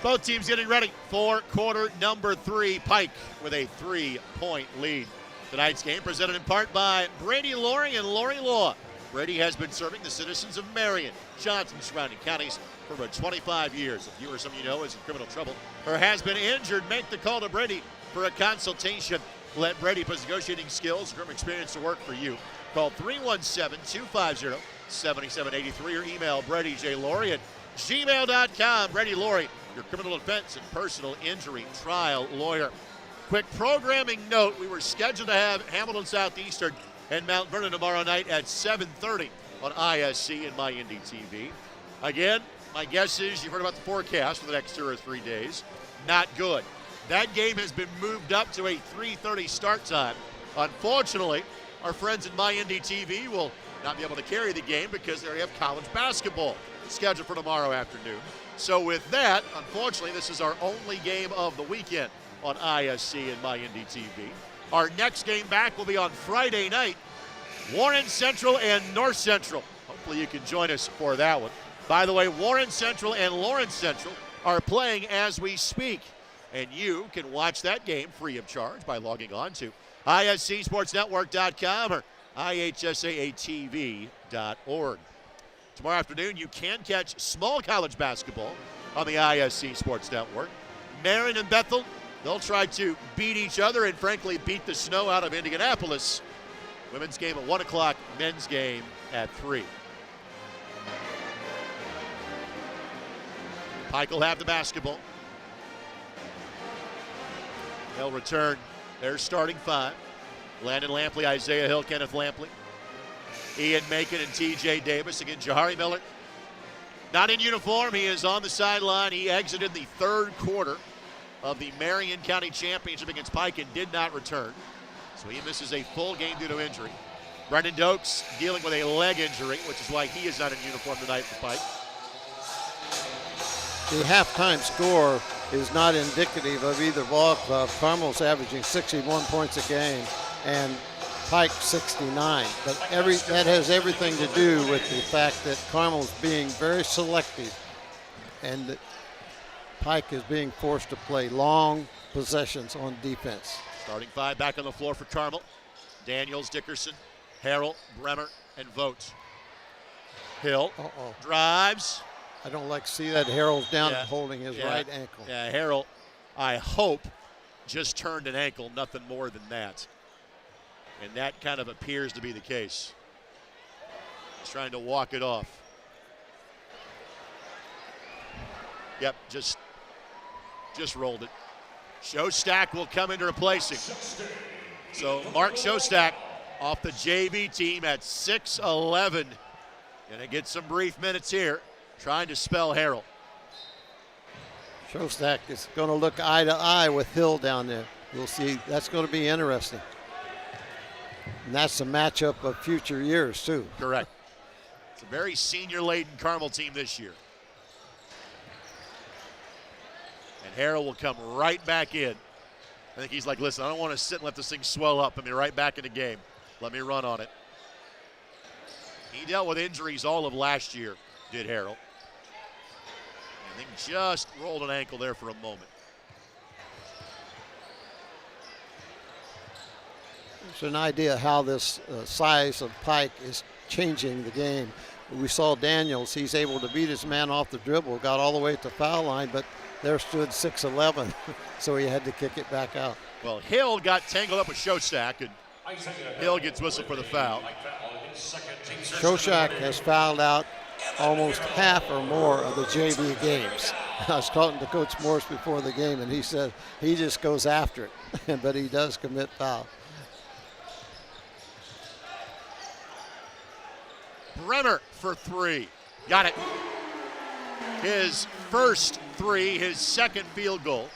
Both teams getting ready for quarter number 3. Pike with a 3-point lead. Tonight's game presented in part by Brady Laurie and Laurie Law. Brady has been serving the citizens of Marion, Johnson, surrounding counties for over 25 years. If you or someone you know is in criminal trouble or has been injured, make the call to Brady for a consultation. Let Brady put his negotiating skills and experience to work for you. Call 317-250-7783 or email BradyJLaurie@gmail.com. Brady Laurie, your criminal defense and personal injury trial lawyer. Quick programming note, we were scheduled to have Hamilton Southeastern and Mount Vernon tomorrow night at 7:30 on ISC and My Indy TV. Again, my guess is you've heard about the forecast for the next 2 or 3 days. Not good. That game has been moved up to a 3:30 start time. Unfortunately, our friends at My Indy TV will not be able to carry the game because they already have college basketball scheduled for tomorrow afternoon. So with that, unfortunately, this is our only game of the weekend on ISC and My Indy TV. Our next game back will be on Friday night, Warren Central and North Central. Hopefully you can join us for that one. By the way, Warren Central and Lawrence Central are playing as we speak, and you can watch that game free of charge by logging on to iscsportsnetwork.com or ihsaatv.org. Tomorrow afternoon, you can catch small college basketball on the ISC Sports Network. Marion and Bethel, they'll try to beat each other and, frankly, beat the snow out of Indianapolis. Women's game at 1 o'clock, men's game at 3. Pike will have the basketball. They'll return their starting 5. Landon Lampley, Isaiah Hill, Kenneth Lampley, Ian Macon, and TJ Davis. Again, Jahari Miller, not in uniform. He is on the sideline. He exited the 3rd quarter of the Marion County Championship against Pike and did not return. So he misses a full game due to injury. Brendan Dokes dealing with a leg injury, which is why he is not in uniform tonight for Pike. The halftime score is not indicative of either ball club. Carmel's averaging 61 points a game and Pike 69. But that has everything to do with the fact that Carmel's being very selective and that Pike is being forced to play long possessions on defense. Starting 5 back on the floor for Carmel. Daniels, Dickerson, Harrell, Bremer, and Vogt. Hill drives. I don't like to see that. Harrell's down holding his right ankle. Yeah, Harrell, I hope, just turned an ankle, nothing more than that. And that kind of appears to be the case. He's trying to walk it off. Yep, just rolled it. Shostak will come in to replace him. So Mark Shostak off the JV team at 6'11". Gonna get some brief minutes here, trying to spell Harrell. Shostak is going to look eye to eye with Hill down there. You'll see that's going to be interesting. And that's a matchup of future years, too. Correct. It's a very senior-laden Carmel team this year. And Harrell will come right back in. I think he's like, listen, I don't want to sit and let this thing swell up. Put me right back in the game. Let me run on it. He dealt with injuries all of last year, did Harrell. And then just rolled an ankle there for a moment. It's an idea how this size of Pike is changing the game. We saw Daniels, he's able to beat his man off the dribble, got all the way to the foul line, but there stood 6'11", so he had to kick it back out. Well, Hill got tangled up with Shostak, and Hill gets whistled for the foul. Shostak has fouled out almost half or more of the JV games. I was talking to Coach Morris before the game, and he said he just goes after it, but he does commit foul. Bremer for 3. Got it. His first 3, his second field goal.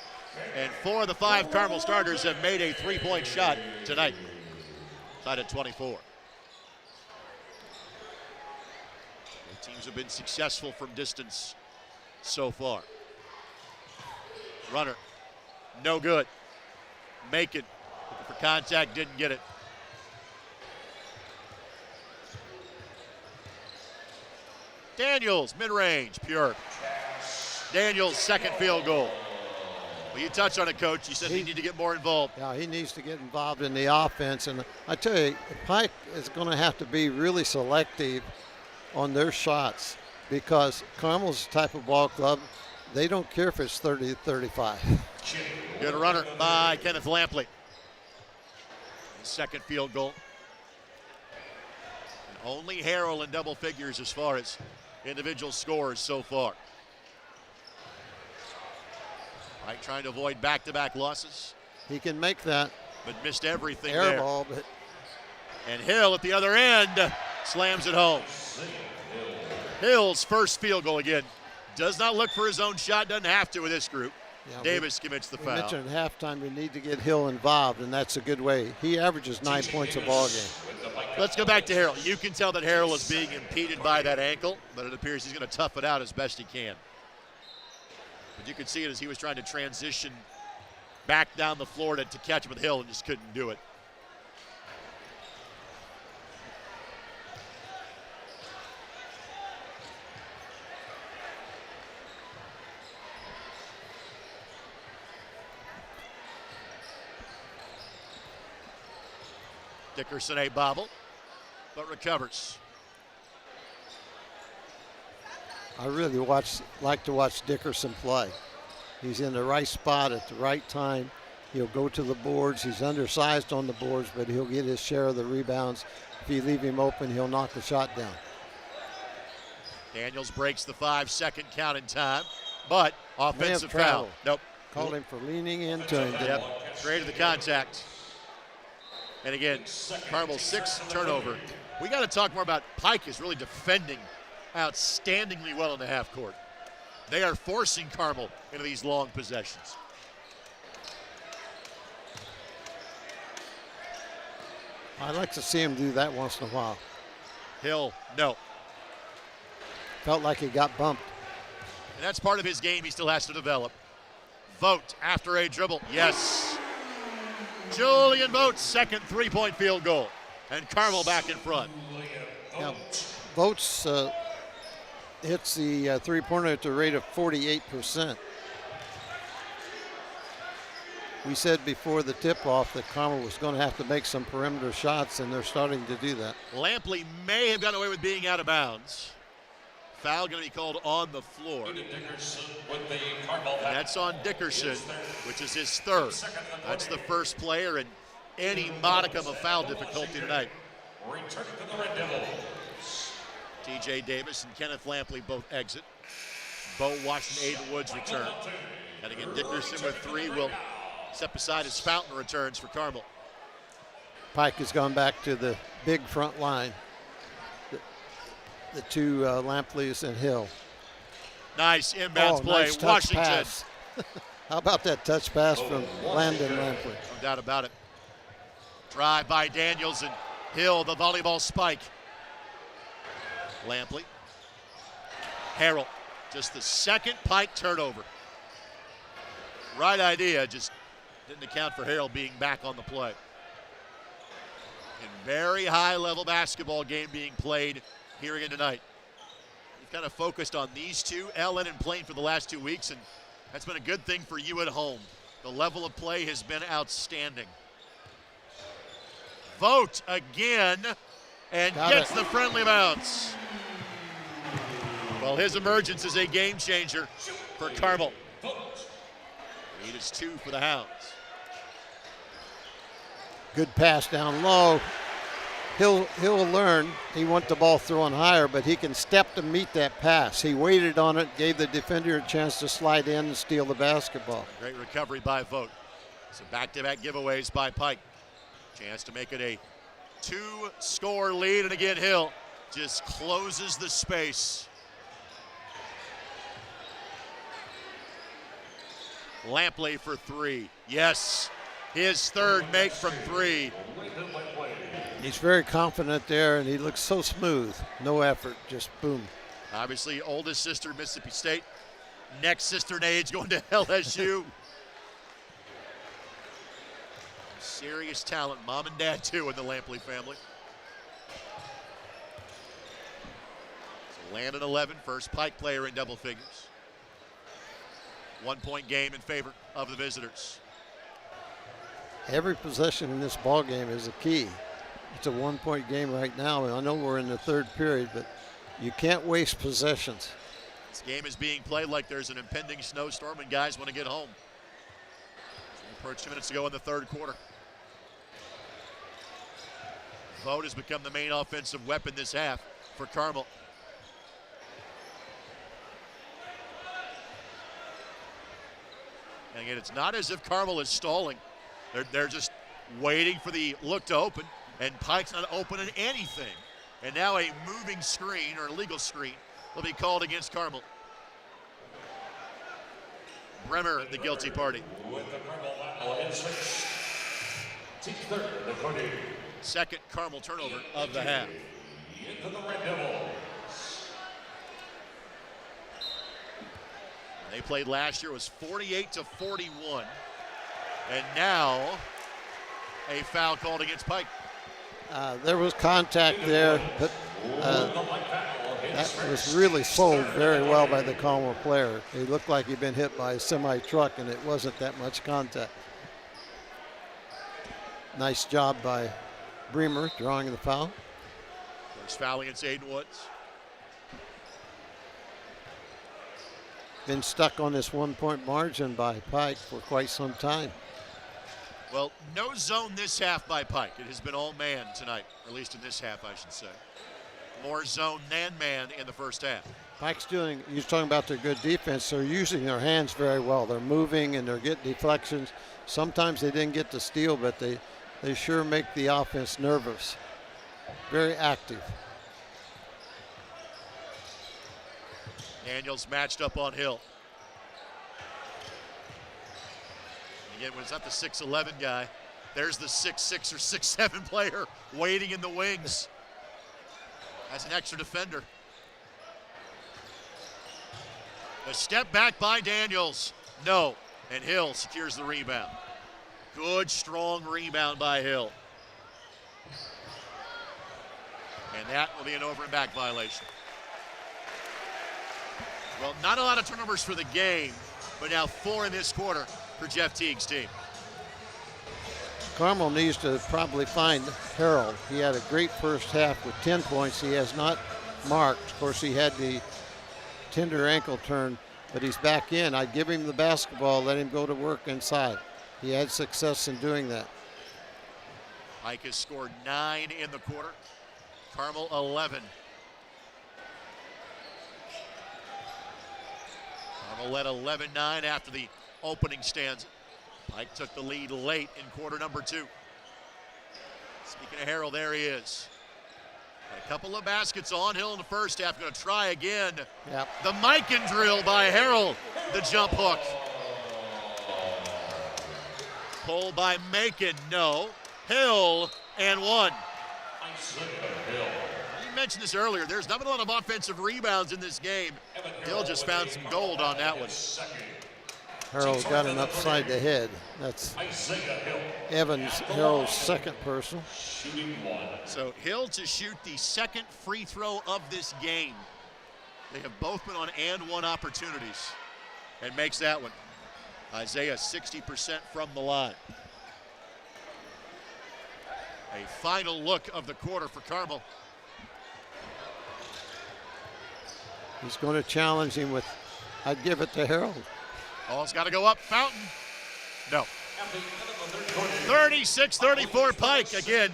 And 4 of the 5 Carmel starters have made a 3-point shot tonight. Tied at 24. Both teams have been successful from distance so far. Runner, no good. Macon, looking for contact, didn't get it. Daniels, mid-range, pure. Daniels' second field goal. Well, you touched on it, Coach. You said he need to get more involved. Yeah, he needs to get involved in the offense. And I tell you, Pike is going to have to be really selective on their shots because Carmel's the type of ball club, they don't care if it's 30-35. Good runner by Kenneth Lampley. His second field goal. And only Harrell in double figures as far as individual scores so far. Pike trying to avoid back-to-back losses. He can make that. But missed everything air there. Ball, but and Hill at the other end slams it home. Hill's first field goal again. Does not look for his own shot, doesn't have to with this group. Yeah, Davis commits the foul. We mentioned at halftime we need to get Hill involved, and that's a good way. He averages 9 points a ball game. Let's go back to Harrell. You can tell that Harrell is being impeded by that ankle, but it appears he's going to tough it out as best he can. But you could see it as he was trying to transition back down the floor to catch him with Hill and just couldn't do it. Dickerson a bobble, but recovers. I really like to watch Dickerson play. He's in the right spot at the right time. He'll go to the boards. He's undersized on the boards, but he'll get his share of the rebounds. If you leave him open, he'll knock the shot down. Daniels breaks the 5-second count in time, but offensive foul. Nope. Called him for leaning into him. Yep, created the contact. And again, Carmel's 6th turnover. We got to talk more about Pike is really defending outstandingly well in the half court. They are forcing Carmel into these long possessions. I'd like to see him do that once in a while. Hill, no. Felt like he got bumped. And that's part of his game he still has to develop. Vogt after a dribble, yes. Julian Vogt's second three-point field goal. And Carmel back in front. Now, Vogt's hits the three-pointer at the rate of 48%. We said before the tip-off that Carmel was going to have to make some perimeter shots, and they're starting to do that. Lampley may have gotten away with being out of bounds. Foul going to be called on the floor. And that's on Dickerson, which is his third. That's the first player in any modicum of foul difficulty tonight. T.J. Davis and Kenneth Lampley both exit. Bo Washington, Aiden Woods return. And again, Dickerson with 3 will step aside as Fountain returns for Carmel. Pike has gone back to the big front line. The two Lampleys and Hill. Nice inbounds play. Nice Washington. Pass. How about that touch pass from Landon Lampley? No doubt about it. Drive by Daniels and Hill, the volleyball spike. Lampley. Harrell. Just the second Pike turnover. Right idea, just didn't account for Harrell being back on the play. And very high level basketball game being played here again tonight. We've kind of focused on these two, Ellen and Plain, for the last 2 weeks, and that's been a good thing for you at home. The level of play has been outstanding. Vogt again, and gets the friendly bounce. Well, his emergence is a game changer for Carmel. Lead is 2 for the Hounds. Good pass down low. He'll learn. He wants the ball thrown higher, but he can step to meet that pass. He waited on it, gave the defender a chance to slide in and steal the basketball. Great recovery by Vogt. So back-to-back giveaways by Pike. Chance to make it a 2-score lead, and again Hill just closes the space. Lampley for 3. Yes, his third make from 3. He's very confident there, and he looks so smooth. No effort, just boom. Obviously, oldest sister, Mississippi State. Next sister in age going to LSU. Serious talent, mom and dad too in the Lampley family. So Landon 11, first Pike player in double figures. 1-point game in favor of the visitors. Every possession in this ball game is a key. It's a 1-point game right now, and I know we're in the third period, but you can't waste possessions. This game is being played like there's an impending snowstorm and guys want to get home. We approached 2 minutes to go in the third quarter. Vogt has become the main offensive weapon this half for Carmel. And again, it's not as if Carmel is stalling. They're just waiting for the look to open, and Pike's not opening anything. And now a moving screen, or illegal screen, will be called against Carmel. Bremer, the guilty party. Second Carmel turnover of the half. They played last year, it was 48-41. And now a foul called against Pike. There was contact there, but that was really sold very well by the Carmel player. He looked like he'd been hit by a semi-truck, and it wasn't that much contact. Nice job by Bremer drawing the foul. First foul against Aiden Woods. Been stuck on this 1-point margin by Pike for quite some time. Well, no zone this half by Pike. It has been all man tonight, or at least in this half, I should say. More zone than man in the first half. Pike's doing, you're talking about their good defense, they're using their hands very well. They're moving and they're getting deflections. Sometimes they didn't get the steal, but they sure make the offense nervous. Very active. Daniels matched up on Hill. Again, when it's not the 6'11 guy, there's the 6'6 or 6'7 player waiting in the wings as an extra defender. A step back by Daniels. No. And Hill secures the rebound. Good, strong rebound by Hill. And that will be an over and back violation. Well, not a lot of turnovers for the game, but now 4 in this quarter for Jeff Teague's team. Carmel needs to probably find Harold. He had a great first half with 10 points. He has not marked. Of course, he had the tender ankle turn, but he's back in. I'd give him the basketball, let him go to work inside. He had success in doing that. Pike has scored 9 in the quarter. Carmel 11. Carmel led 11-9 after the opening stanza. Pike took the lead late in quarter number 2. Speaking of Harold, there he is. Got a couple of baskets on Hill in the first half. Going to try again. Yep. The Mikan drill by Harold. The jump hook. Pull by Macon, no. Hill and 1. You mentioned this earlier. There's not been a lot of offensive rebounds in this game. Hill just found some gold on that one. Harold got an upside the head. That's Evans, Harold's second personal. So Hill to shoot the second free throw of this game. They have both been on and 1 opportunities and makes that one. Isaiah 60% from the line. A final look of the quarter for Carmel. He's going to challenge him with, I'd give it to Harold. Ball's got to go up. Fountain. No. 36-34 Pike. Again,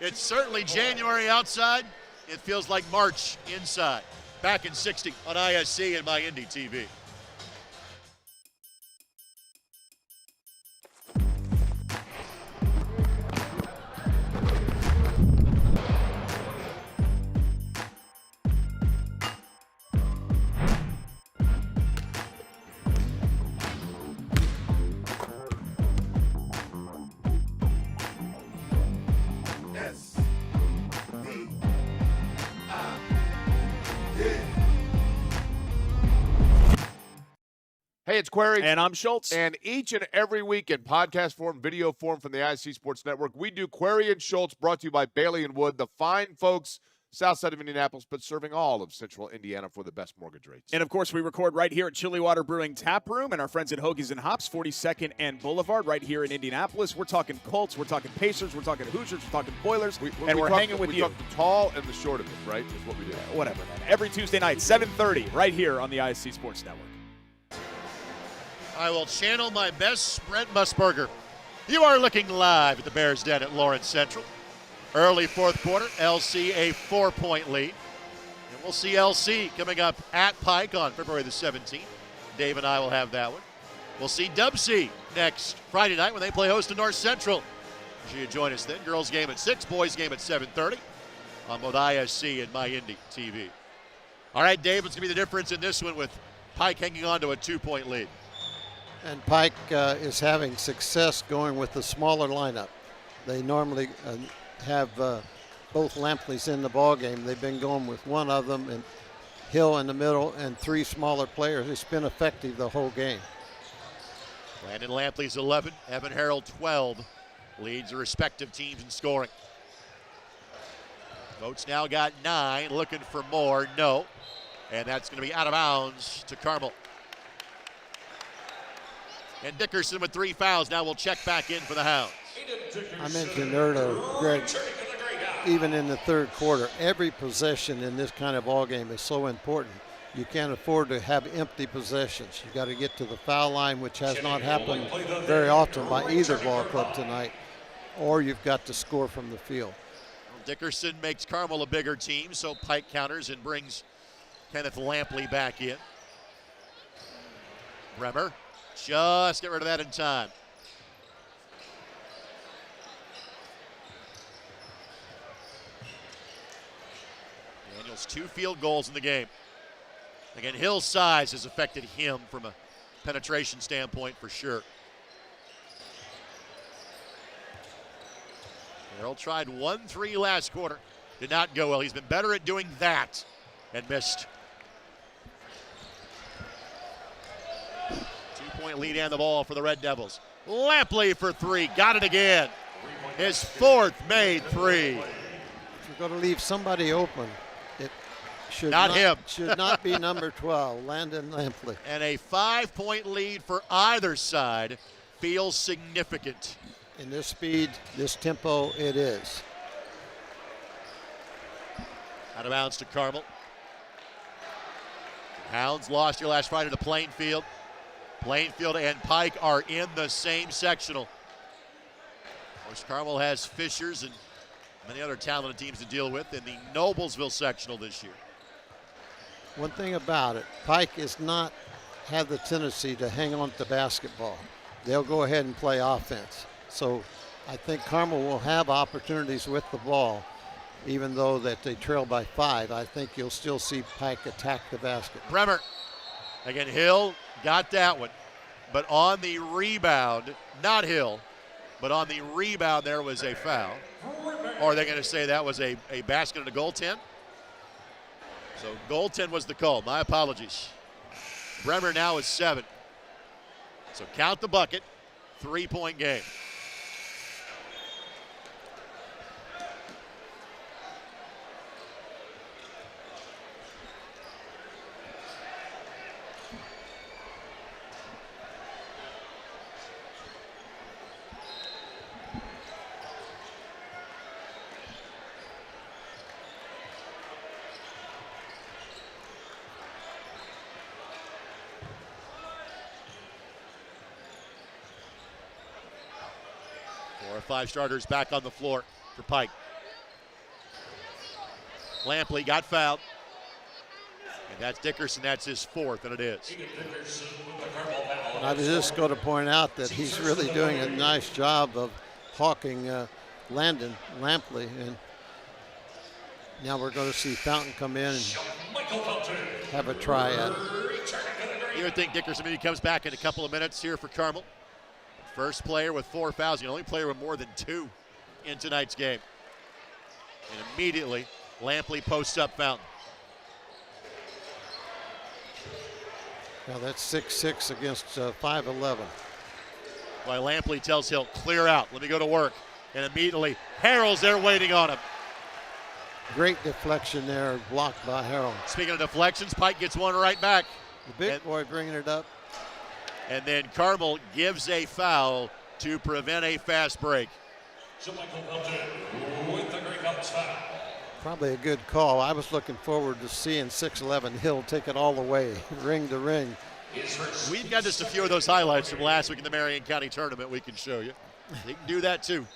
it's certainly January outside. It feels like March inside. Back in 60 on ISC and my Indy TV. Hey, it's Query. And I'm Schultz. And each and every week in podcast form, video form from the IC Sports Network, we do Query and Schultz, brought to you by Bailey & Wood, the fine folks south side of Indianapolis, but serving all of central Indiana for the best mortgage rates. And, of course, we record right here at Chili Water Brewing Tap Room and our friends at Hoagies and Hops, 42nd and Boulevard, right here in Indianapolis. We're talking Colts, we're talking Pacers, we're talking Hoosiers, we're talking Boilers, we're hanging with you. We talk the tall and the short of it, right, is what we do. Whatever, man. Every Tuesday night, 7:30, right here on the ISC Sports Network. I will channel my best Brent Musburger. You are looking live at the Bears Den at Lawrence Central. Early fourth quarter, LC a 4-point lead. And we'll see LC coming up at Pike on February the 17th. Dave and I will have that one. We'll see Dub C next Friday night when they play host to North Central. Make sure you join us then. Girls game at 6, boys game at 7:30 on both ISC and MyIndy TV. All right, Dave, what's going to be the difference in this one with Pike hanging on to a 2-point lead? And Pike is having success going with the smaller lineup. They normally have both Lampleys in the ball game. They've been going with one of them and Hill in the middle and 3 smaller players. It's been effective the whole game. Landon Lampley's 11, Evan Harrell 12 leads the respective teams in scoring. Votes now got 9, looking for more, no. And that's going to be out of bounds to Carmel. And Dickerson with 3 fouls now will check back in for the Hounds. I mentioned earlier, Greg, even in the third quarter, every possession in this kind of ball game is so important. You can't afford to have empty possessions. You got to get to the foul line, which has not happened very often by either ball club tonight, or you've got to score from the field. Dickerson makes Carmel a bigger team, so Pike counters and brings Kenneth Lampley back in. Bremer just get rid of that in time. Daniels 2 field goals in the game. Again, Hill's size has affected him from a penetration standpoint for sure. Harrell tried 1-3 last quarter. Did not go well. He's been better at doing that and missed. 2-point lead and the ball for the Red Devils. Lampley for 3. Got it again. His 4th made 3. If you're going to leave somebody open, it should him. Should not be number 12, Landon Lampley. And a 5-point lead for either side feels significant. In this speed, this tempo, it is. Out of bounds to Carmel. Hounds lost here last Friday to Plainfield. Plainfield and Pike are in the same sectional. Of course, Carmel has Fishers and many other talented teams to deal with in the Noblesville sectional this year. One thing about it, Pike is not have the tendency to hang on to the basketball. They'll go ahead and play offense. So I think Carmel will have opportunities with the ball, even though that they trail by 5. I think you'll still see Pike attack the basket. Bremer. Again, Hill got that one. But on the rebound, not Hill, but on the rebound there was a foul. Or are they going to say that was a basket and a goaltend? So goaltend was the call. My apologies. Bremer now is 7. So count the bucket. 3-point game. Four or 5 starters back on the floor for Pike. Lampley got fouled. And that's Dickerson. That's his 4th, and it is. I was just going to point out that he's really doing a nice job of hawking Landon Lampley. And now we're going to see Fountain come in and have a try at it. You would think Dickerson maybe comes back in a couple of minutes here for Carmel. First player with 4 fouls, the only player with more than 2 in tonight's game. And immediately, Lampley posts up Fountain. Now that's 6'6" against 5'11". While Lampley tells Hill, clear out, let me go to work. And immediately, Harrell's there waiting on him. Great deflection there, blocked by Harrell. Speaking of deflections, Pike gets one right back. The big boy bringing it up. And then Carmel gives a foul to prevent a fast break. Probably a good call. I was looking forward to seeing 6'11" Hill take it all the way, ring to ring. We've got just a few of those highlights from last week in the Marion County tournament we can show you. They can do that too.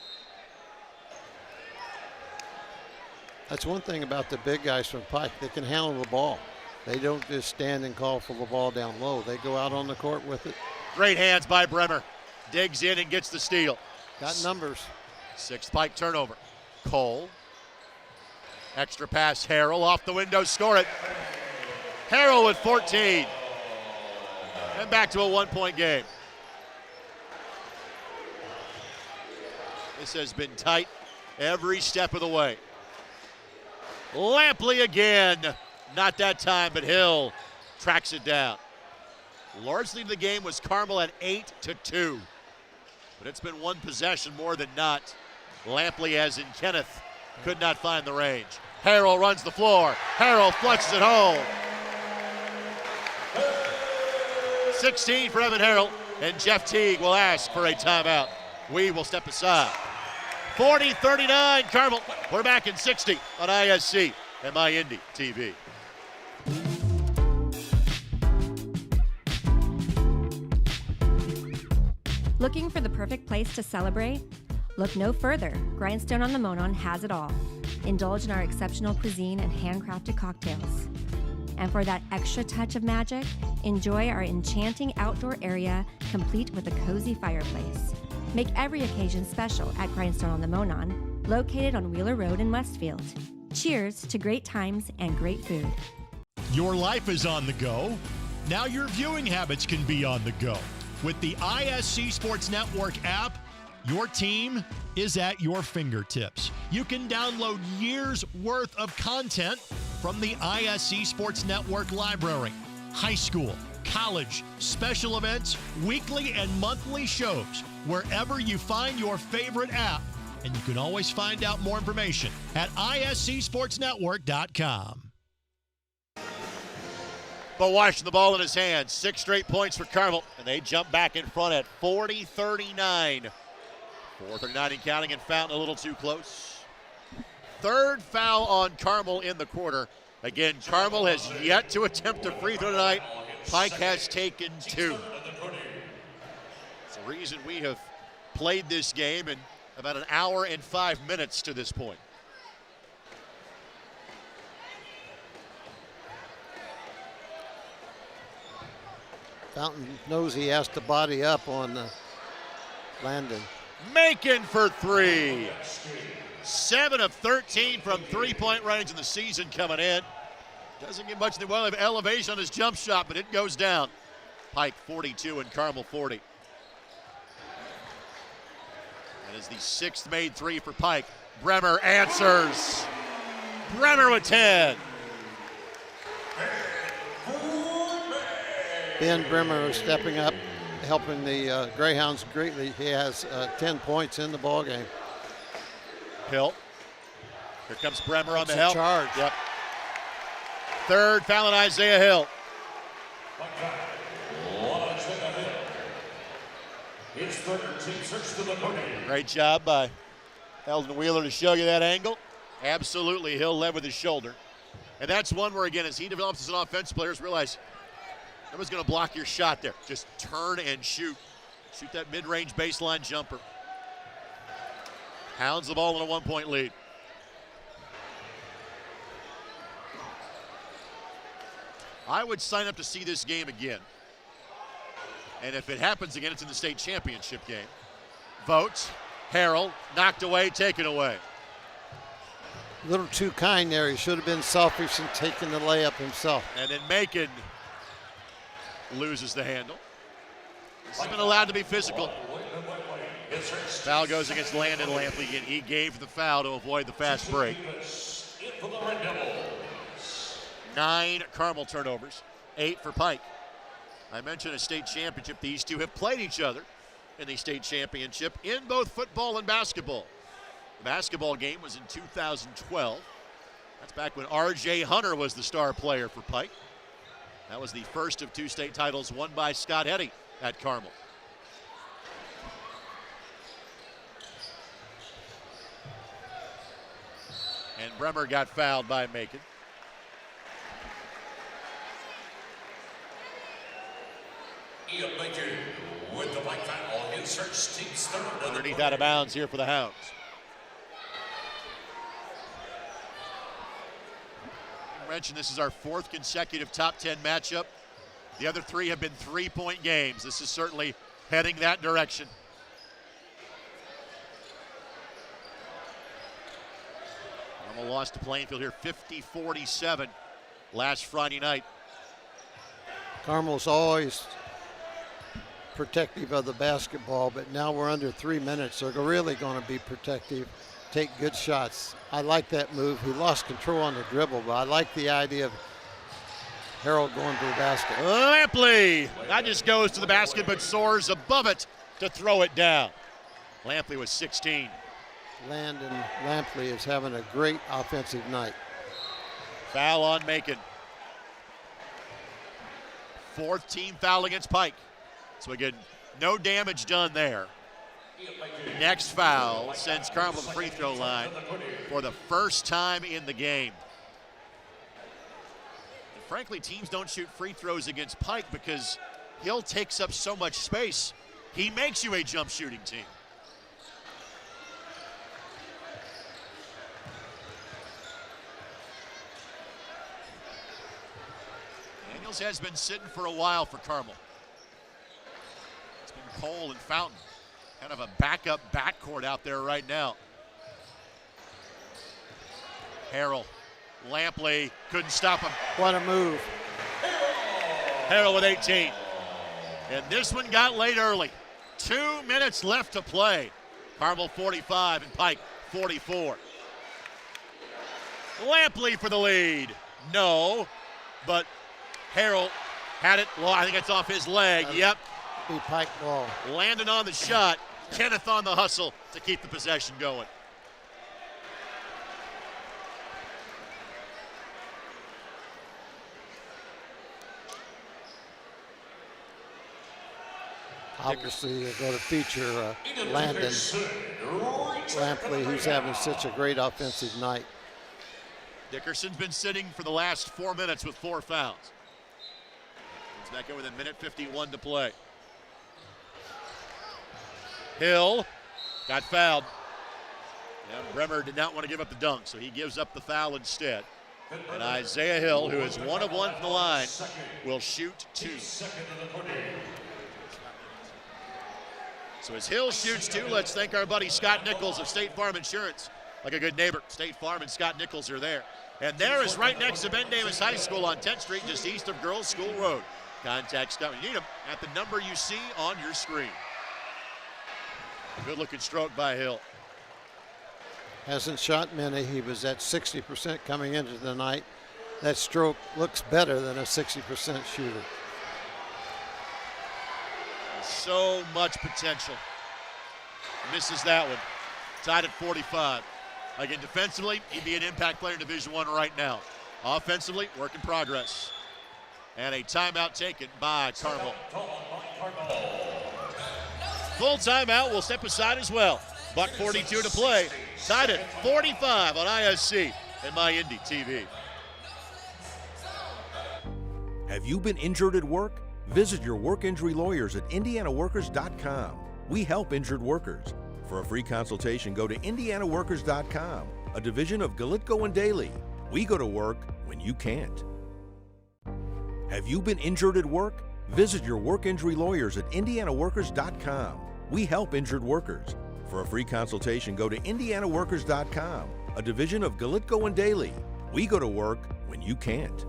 That's one thing about the big guys from Pike. They can handle the ball. They don't just stand and call for the ball down low. They go out on the court with it. Great hands by Bremer. Digs in and gets the steal. Got numbers. 6th Pike turnover. Cole. Extra pass, Harrell off the window, score it. Harrell with 14. And back to a 1-point game. This has been tight every step of the way. Lampley again. Not that time, but Hill tracks it down. Largely the game was Carmel at 8-2. But it's been one possession more than not. Lampley, as in Kenneth, could not find the range. Harrell runs the floor. Harrell flushes it home. 16 for Evan Harrell, and Jeff Teague will ask for a timeout. We will step aside. 40-39 Carmel. We're back in 60 on ISC and MyIndy TV. Looking for the perfect place to celebrate? Look no further. Grindstone on the Monon has it all. Indulge in our exceptional cuisine and handcrafted cocktails. And for that extra touch of magic, enjoy our enchanting outdoor area, complete with a cozy fireplace. Make every occasion special at Grindstone on the Monon, located on Wheeler Road in Westfield. Cheers to great times and great food. Your life is on the go. Now your viewing habits can be on the go. With the ISC Sports Network app, your team is at your fingertips. You can download years' worth of content from the ISC Sports Network library. High school, college, special events, weekly and monthly shows, wherever you find your favorite app. And you can always find out more information at iscsportsnetwork.com. But Washington, the ball in his hands. 6 straight points for Carmel, and they jump back in front at 40-39. 4:39 and counting, and Fountain a little too close. 3rd foul on Carmel in the quarter. Again, Carmel has yet to attempt a free throw tonight. Pike has taken 2. It's the reason we have played this game in about an hour and 5 minutes to this point. Fountain knows he has to body up on Landon. Macon for 3. 7 of 13 from three-point range in the season coming in. Doesn't get much in the way of elevation on his jump shot, but it goes down. Pike 42 and Carmel 40. That is the 6th made 3 for Pike. Bremer answers. Bremer with 10. Ben Bremer is stepping up, helping the Greyhounds greatly. He has 10 points in the ballgame. Hill. Here comes Bremer on the That's a help. charge. Yep. 3rd foul on Isaiah Hill. Great job by Eldon Wheeler to show you that angle. Absolutely, Hill led with his shoulder. And that's one where, again, as he develops as an offensive player, realize nobody's going to block your shot there. Just turn and shoot. Shoot that mid-range baseline jumper. Hounds the ball in a 1-point lead. I would sign up to see this game again. And if it happens again, it's in the state championship game. Votes. Harrell knocked away, taken away. A little too kind there. He should have been selfish and taken the layup himself. And then Macon loses the handle. He's been allowed to be physical. Foul goes against Landon Lampley, and he gave the foul to avoid the fast break. 9 Carmel turnovers, 8 for Pike. I mentioned a state championship. These two have played each other in the state championship in both football and basketball. The basketball game was in 2012. That's back when R.J. Hunter was the star player for Pike. That was the first of 2 state titles won by Scott Eddy at Carmel. And Bremer got fouled by Macon. Ian Macon with the white foul inserts team's third. Underneath out of bounds here for the Hounds. I mentioned this is our 4th consecutive top 10 matchup. The other 3 have been 3-point games. This is certainly heading that direction. Carmel lost to Plainfield here 50-47 last Friday night. Carmel's always protective of the basketball, but now we're under 3 minutes. They're really going to be protective, take good shots. I like that move. He lost control on the dribble, but I like the idea of Harold going to the basket. Lampley, that just goes to the basket, but soars above it to throw it down. Lampley was 16. Landon Lampley is having a great offensive night. Foul on Macon. 4th team foul against Pike. So again, no damage done there. Next foul sends Carmel to the free throw line for the first time in the game. And frankly, teams don't shoot free throws against Pike because Hill takes up so much space. He makes you a jump shooting team. Daniels has been sitting for a while for Carmel. It's been Cole and Fountain. Kind of a backup backcourt out there right now. Harrell, Lampley couldn't stop him. What a move. Harrell with 18. And this one got late early. 2 minutes left to play. Carmel 45 and Pike 44. Lampley for the lead. No, but Harrell had it. Well, I think it's off his leg. Yep. Be Pike ball. Landon on the shot. Kenneth on the hustle to keep the possession going. Obviously, you're going to feature Landon Lampley, who's having such a great offensive night. Dickerson's been sitting for the last 4 minutes with 4 fouls. Comes back in with 1:51 to play. Hill got fouled. Yeah, Bremer did not want to give up the dunk, so he gives up the foul instead. And Isaiah Hill, who is 1 of 1 from the line, will shoot 2. So as Hill shoots 2, let's thank our buddy Scott Nichols of State Farm Insurance. Like a good neighbor, State Farm and Scott Nichols are there. And there is right next to Ben Davis High School on 10th Street, just east of Girls School Road. Contact Scott. You need him at the number you see on your screen. Good looking stroke by Hill. Hasn't shot many. He was at 60% coming into the night. That stroke looks better than a 60% shooter. So much potential. Misses that one. Tied at 45. Again, defensively, he'd be an impact player in Division I right now. Offensively, work in progress. And a timeout taken by Carmel. Full timeout will step aside as well. Buck 42 to play. Tied at 45 on ISC and MyIndy TV. Have you been injured at work? Visit your work injury lawyers at indianaworkers.com. We help injured workers. For a free consultation, go to indianaworkers.com, a division of Galitko and Daly. We go to work when you can't. Have you been injured at work? Visit your work injury lawyers at indianaworkers.com. We help injured workers. For a free consultation, go to indianaworkers.com, a division of Galitko and Daly. We go to work when you can't.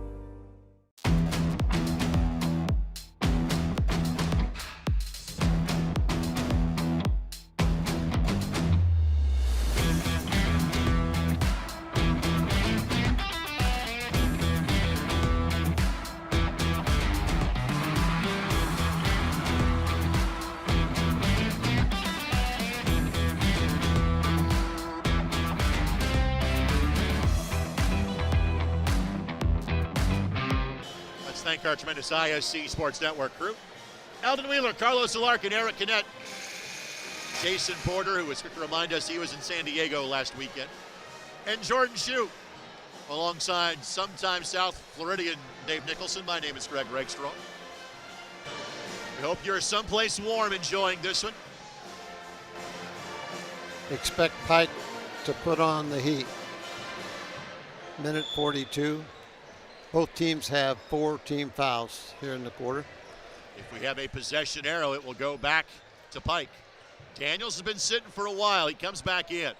thank our tremendous ISC Sports Network crew. Eldon Wheeler, Carlos Alarcon, Eric Kinnett, Jason Porter, who was quick to remind us he was in San Diego last weekend, and Jordan Shue, alongside sometime South Floridian Dave Nicholson. My name is Greg Regstrong. We hope you're someplace warm enjoying this one. Expect Pike to put on the heat. Minute 42. Both teams have 4 team fouls here in the quarter. If we have a possession arrow, it will go back to Pike. Daniels has been sitting for a while. He comes back in.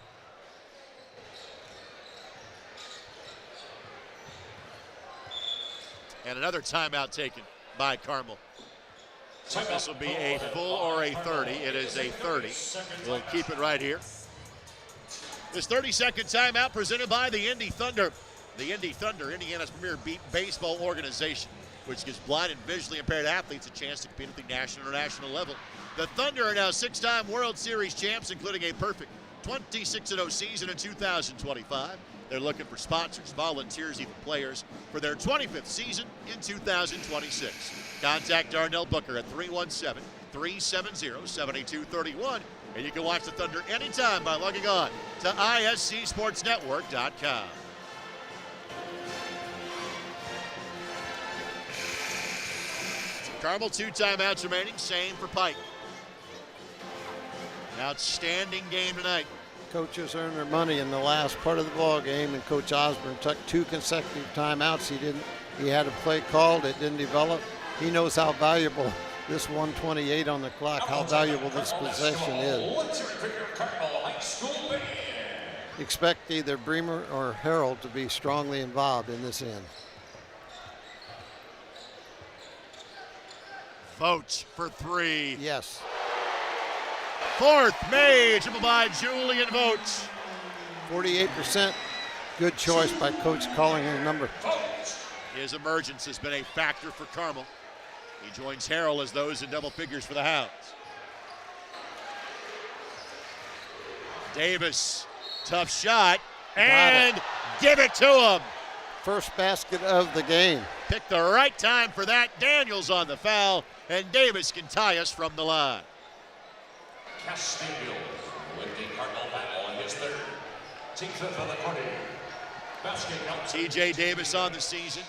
And another timeout taken by Carmel. This will be a full or a 30. It is a 30. We'll keep it right here. This 30-second timeout presented by the Indy Thunder. The Indy Thunder, Indiana's premier baseball organization, which gives blind and visually impaired athletes a chance to compete at the national and international level. The Thunder are now 6-time World Series champs, including a perfect 26-0 season in 2025. They're looking for sponsors, volunteers, even players for their 25th season in 2026. Contact Darnell Booker at 317-370-7231. And you can watch the Thunder anytime by logging on to iscsportsnetwork.com. Carmel, 2 timeouts remaining, same for Pike. An outstanding game tonight. Coaches earned their money in the last part of the ball game, and Coach Osborne took 2 consecutive timeouts. He had a play called, it didn't develop. He knows how valuable this 128 on the clock, how valuable this possession is. Expect either Bremer or Harold to be strongly involved in this end. Vogt for 3. Yes. Fourth made, triple by Julian Vogt. 48%. Good choice by Coach calling his number. His emergence has been a factor for Carmel. He joins Harrell as those in double figures for the Hounds. Davis, tough shot, and give it to him. First basket of the game. Picked the right time for that. Daniels on the foul, and Davis can tie us from the line. Castillo with the Cardinal foul on his third. Team fifth on the quarter. TJ Davis on the season.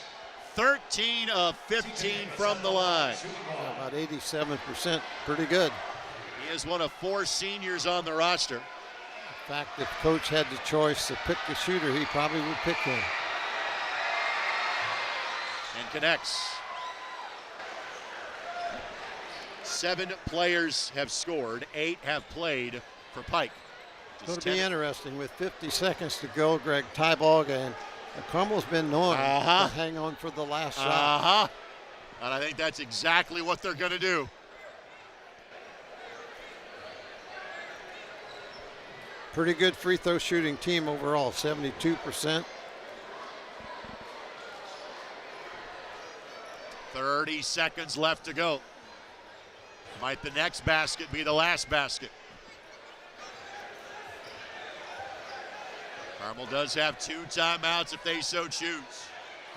13 of 15 from the line. Yeah, about 87%, pretty good. He is one of 4 seniors on the roster. In fact, if Coach had the choice to pick the shooter, he probably would pick him. And connects. 7 players have scored, 8 have played for Pike. It's going to be interesting with 50 seconds to go, Greg, tie ball game. And Carmel's been known to hang on for the last shot. And I think that's exactly what they're going to do. Pretty good free throw shooting team overall, 72%. 30 seconds left to go. Might the next basket be the last basket? Carmel does have 2 timeouts if they so choose.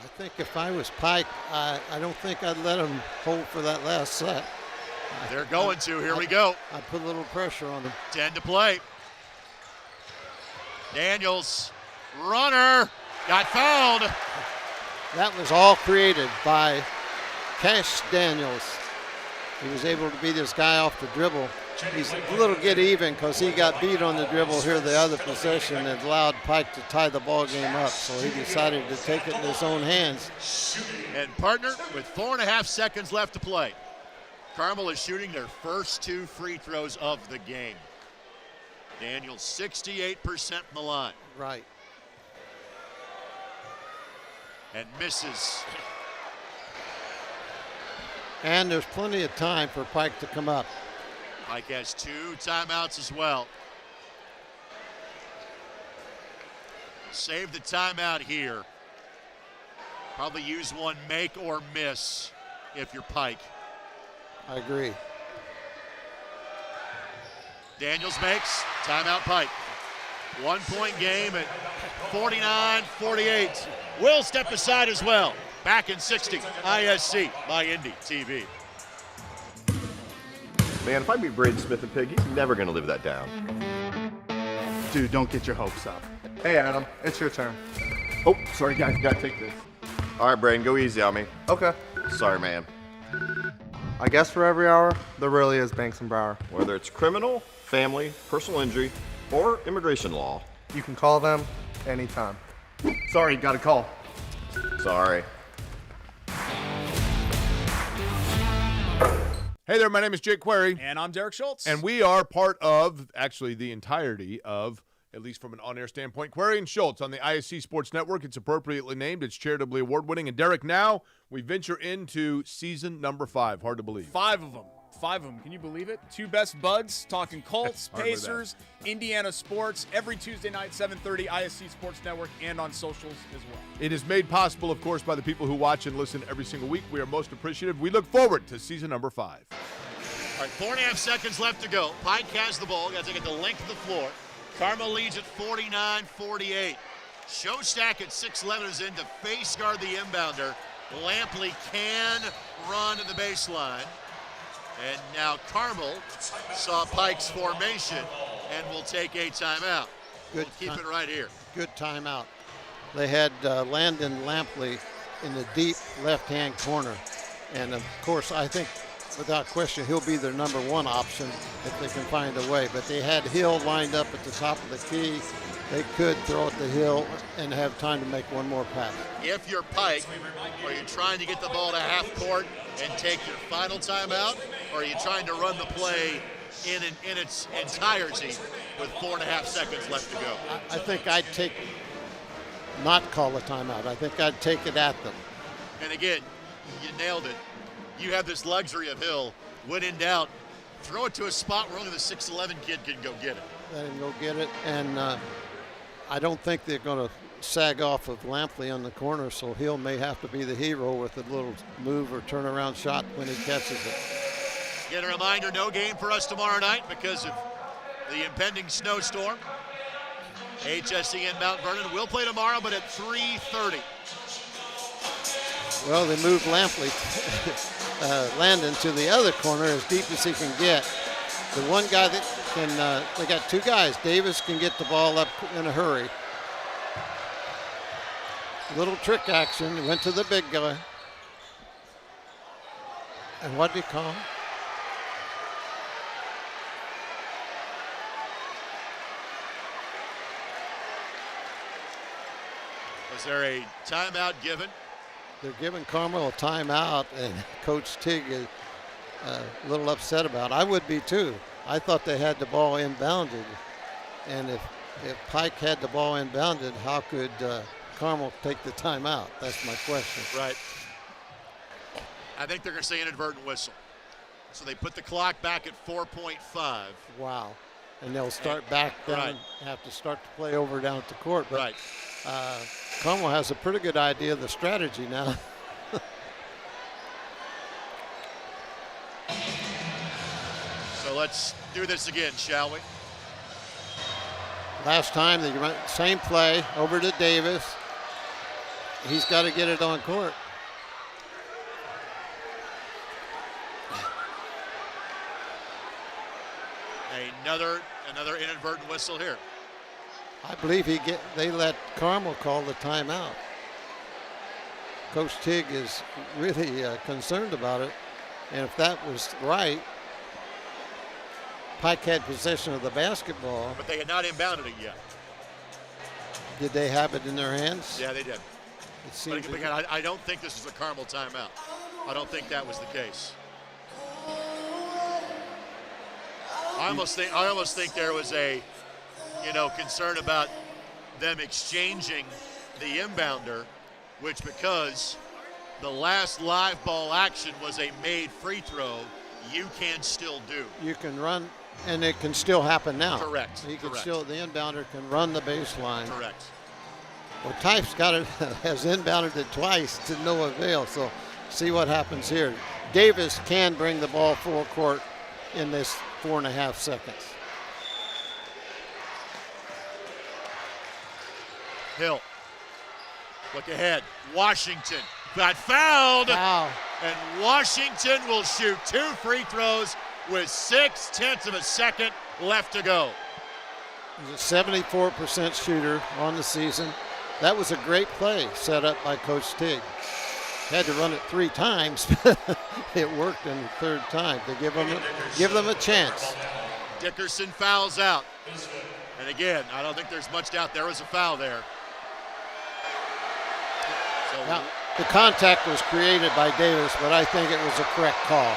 I think if I was Pike, I don't think I'd let him hold for that last set. They're going to. Here we go. I'd put a little pressure on them. 10 to play. Daniels, runner, got fouled. That was all created by Cash Daniels. He was able to beat this guy off the dribble. He's a little get even because he got beat on the dribble here the other possession and allowed Pike to tie the ball game up. So he decided to take it in his own hands. And partner, with 4.5 seconds left to play, Carmel is shooting their first 2 free throws of the game. Daniels 68% from the line. Right. And misses. And there's plenty of time for Pike to come up. Pike has 2 timeouts as well. Save the timeout here. Probably use one make or miss if you're Pike. I agree. Daniels makes, timeout Pike. 1-point game at 49-48. Will step aside as well. Back in 60, ISC, My Indy TV. Man, if I meet Braden Smith and Pig, he's never going to live that down. Dude, don't get your hopes up. Hey, Adam, it's your turn. Oh, sorry, guys, gotta take this. All right, Braden, go easy on me. Okay. Sorry, man. I guess for every hour, there really is Banks and Brower. Whether it's criminal, family, personal injury, or immigration law. You can call them anytime. Sorry, got a call. Sorry. Hey there, my name is Jake Query. And I'm Derek Schultz. And we are part of, actually, the entirety of, at least from an on-air standpoint, Query and Schultz on the ISC Sports Network. It's appropriately named. It's charitably award-winning. And Derek, now we venture into season number 5. Hard to believe. 5 of them. 5 of them. Can you believe it? 2 best buds talking Colts, Pacers, Indiana sports every Tuesday night, 7:30, ISC Sports Network, and on socials as well. It is made possible, of course, by the people who watch and listen every single week. We are most appreciative. We look forward to season number 5. All right, 4.5 seconds left to go. Pike has the ball. Got to get the length of the floor. Carmel leads at 49-48. Showstack at 6'11" is in to face guard the inbounder. Lampley can run to the baseline. And now Carmel saw Pike's formation and will take a timeout. We'll keep it right here. Good timeout. They had Landon Lampley in the deep left-hand corner. And, of course, I think without question he'll be their number 1 option if they can find a way. But they had Hill lined up at the top of the key. They could throw it to Hill and have time to make one more pass. If you're Pike, are you trying to get the ball to half court and take your final timeout, or are you trying to run the play in its entirety with 4.5 seconds left to go? I think I'd not call a timeout. I think I'd take it at them. And again, you nailed it. You have this luxury of Hill. When in doubt, throw it to a spot where only the 6'11" kid can go get it. Let him go get it. And I don't think they're going to sag off of Lampley on the corner, so Hill may have to be the hero with a little move or turnaround shot when he catches it. Again, a reminder, no game for us tomorrow night because of the impending snowstorm. HSE in Mount Vernon will play tomorrow, but at 3:30. Well, they moved Lampley, Landon to the other corner as deep as he can get. The one guy that can, they got 2 guys. Davis can get the ball up in a hurry. Little trick action, went to the big guy. And what did he call him? Was there a timeout given? They're giving Carmel a timeout, and Coach Tig is a little upset about it. I would be too. I thought they had the ball inbounded. And if Pike had the ball inbounded, how could Carmel take the timeout? That's my question. Right. I think they're going to say inadvertent whistle. So they put the clock back at 4.5. Wow. And they'll start back down, right. Have to start to play over down at the court. But, right. Carmel has a pretty good idea of the strategy now. So let's do this again, shall we? Last time they went same play over to Davis. He's got to get it on court. Another inadvertent whistle here. I believe they let Carmel call the timeout. Coach Tig is really concerned about it. And if that was right, Pike had possession of the basketball. But they had not inbounded it yet. Did they have it in their hands? Yeah, they did. But again, I don't think this is a Carmel timeout. I don't think that was the case. I almost think there was a, concern about them exchanging the inbounder, which because the last live ball action was a made free throw, you can still do. You can run, and it can still happen now. Correct. He can still, the inbounder can run the baseline. Correct. Well, Type's got it, has inbounded it twice to no avail, so see what happens here. Davis can bring the ball full court in this 4.5 seconds. Hill. Look ahead. Washington got fouled. Wow. And Washington will shoot 2 free throws with 0.6 of a second left to go. He's a 74% shooter on the season. That was a great play set up by Coach Tig. Had to run it 3 times. It worked in the 3rd time to give them a chance. Dickerson fouls out. And again, I don't think there's much doubt there was a foul there. So now, the contact was created by Davis, but I think it was a correct call.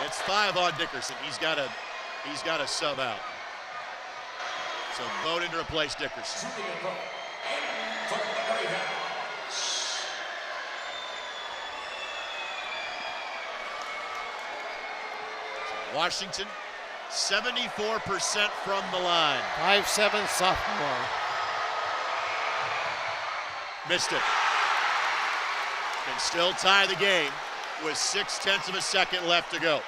It's 5 on Dickerson. He's got to sub out. So Bowden to replace Dickerson. Washington, 74% from the line. 5'7" sophomore. Missed it. Can still tie the game with 0.6 of a second left to go.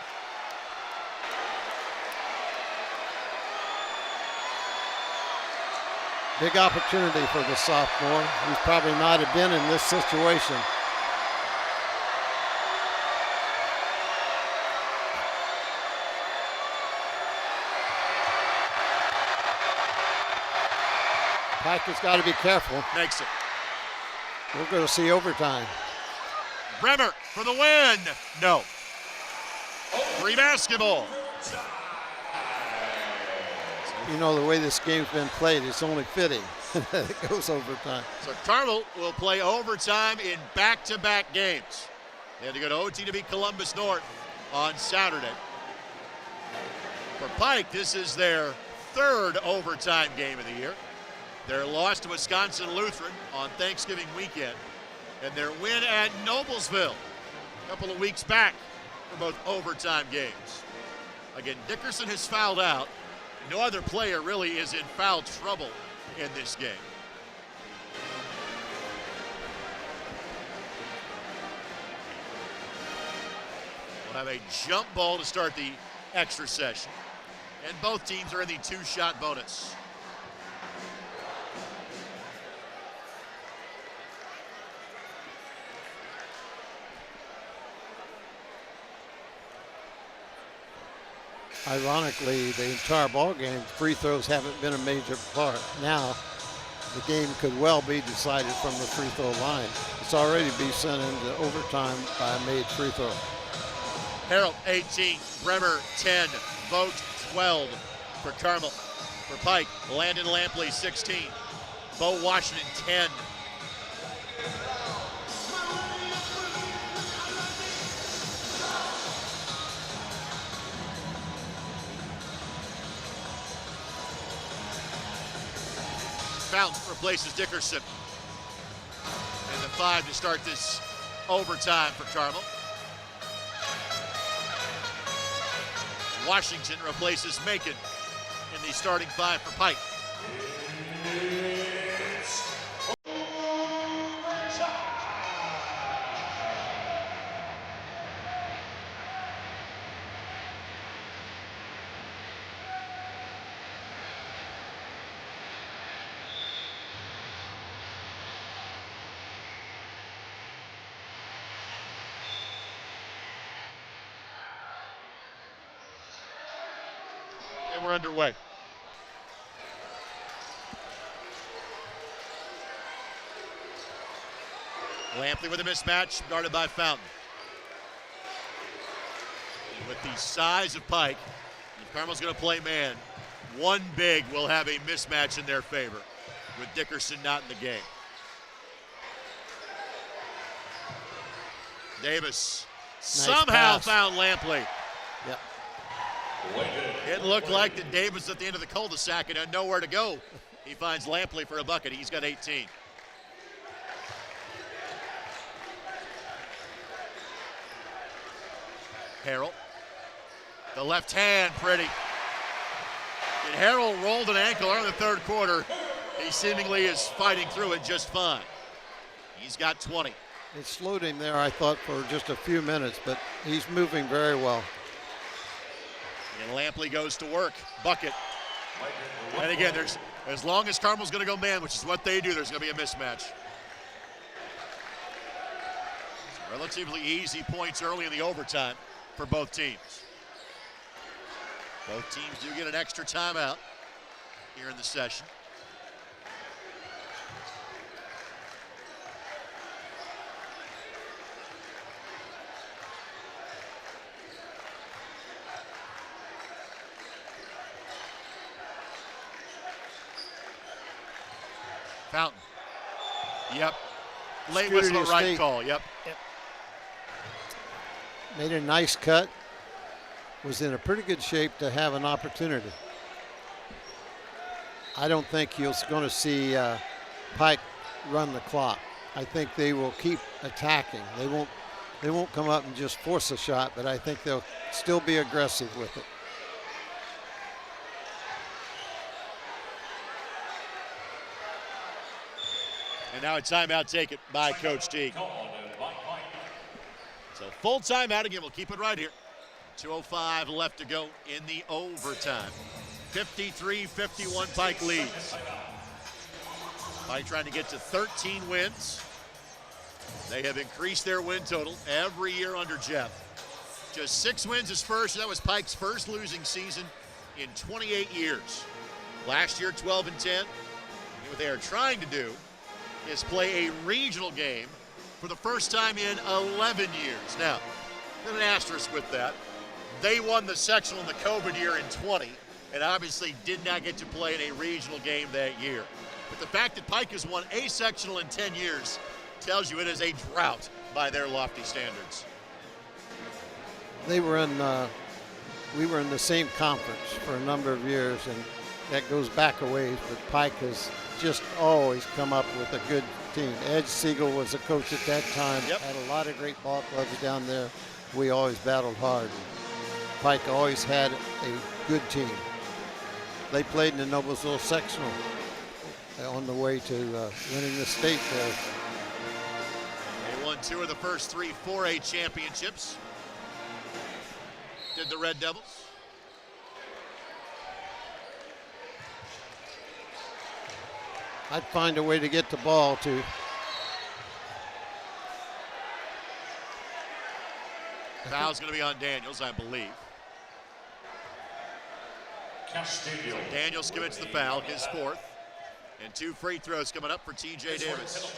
Big opportunity for the sophomore. He's probably not have been in this situation. Pike has got to be careful. Makes it. We're going to see overtime. Bremer for the win. No. Free basketball. You know, the way this game's been played, it's only fitting that it goes overtime. So Carmel will play overtime in back-to-back games. They had to go to OT to beat Columbus North on Saturday. For Pike, this is their 3rd overtime game of the year. Their loss to Wisconsin Lutheran on Thanksgiving weekend, and their win at Noblesville a couple of weeks back for both overtime games. Again, Dickerson has fouled out. No other player really is in foul trouble in this game. We'll have a jump ball to start the extra session. And both teams are in the 2-shot bonus. Ironically, the entire ball game, free throws haven't been a major part. Now, the game could well be decided from the free throw line. It's already been sent into overtime by a made free throw. Harrell, 18. Bremer, 10. Vogt, 12 for Carmel. For Pike, Landon Lampley, 16. Bo Washington, 10. Fountain replaces Dickerson. And the 5 to start this overtime for Carmel. Washington replaces Macon in the starting 5 for Pike. And we're underway. Lampley with a mismatch, guarded by Fountain. With the size of Pike, if Carmel's going to play man, one big will have a mismatch in their favor, with Dickerson not in the game. Davis somehow found Lampley. Yep. It looked like that Davis at the end of the cul-de-sac and had nowhere to go. He finds Lampley for a bucket. He's got 18. Harrell. The left hand, pretty. And Harrell rolled an ankle early in the 3rd quarter. He seemingly is fighting through it just fine. He's got 20. It slowed him there, I thought, for just a few minutes, but he's moving very well. And Lampley goes to work. Bucket And again, as long as Carmel's going to go man, which is what they do, there's going to be a mismatch. Relatively easy points early in the overtime for both teams. Both teams do get an extra timeout here in the session. Fountain. Yep. Late was the right call. Yep. Made a nice cut. Was in a pretty good shape to have an opportunity. I don't think you're going to see Pike run the clock. I think they will keep attacking. They won't come up and just force a shot, but I think they'll still be aggressive with it. And now a timeout taken by Coach Teague. So full timeout again. We'll keep it right here. 2:05 left to go in the overtime. 53-51 Pike leads. Pike trying to get to 13 wins. They have increased their win total every year under Jeff. Just 6 wins his first. That was Pike's first losing season in 28 years. Last year, 12-10. And what they are trying to do is play a regional game for the first time in 11 years. Now, there's an asterisk with that. They won the sectional in the COVID year in 20 and obviously did not get to play in a regional game that year. But the fact that Pike has won a sectional in 10 years tells you it is a drought by their lofty standards. They were in, we were in the same conference for a number of years, and that goes back a ways, but Pike has just always come up with a good team. Ed Siegel was a coach at that time, had a lot of great ball clubs down there. We always battled hard. Pike always had a good team. They played in the Noblesville sectional on the way to winning the state there. They won 2 of the first 3 4A championships. Did the Red Devils. I'd find a way to get the ball to. Foul's going to be on Daniels, I believe. So Daniels commits the foul, his 4th. And 2 free throws coming up for TJ Davis.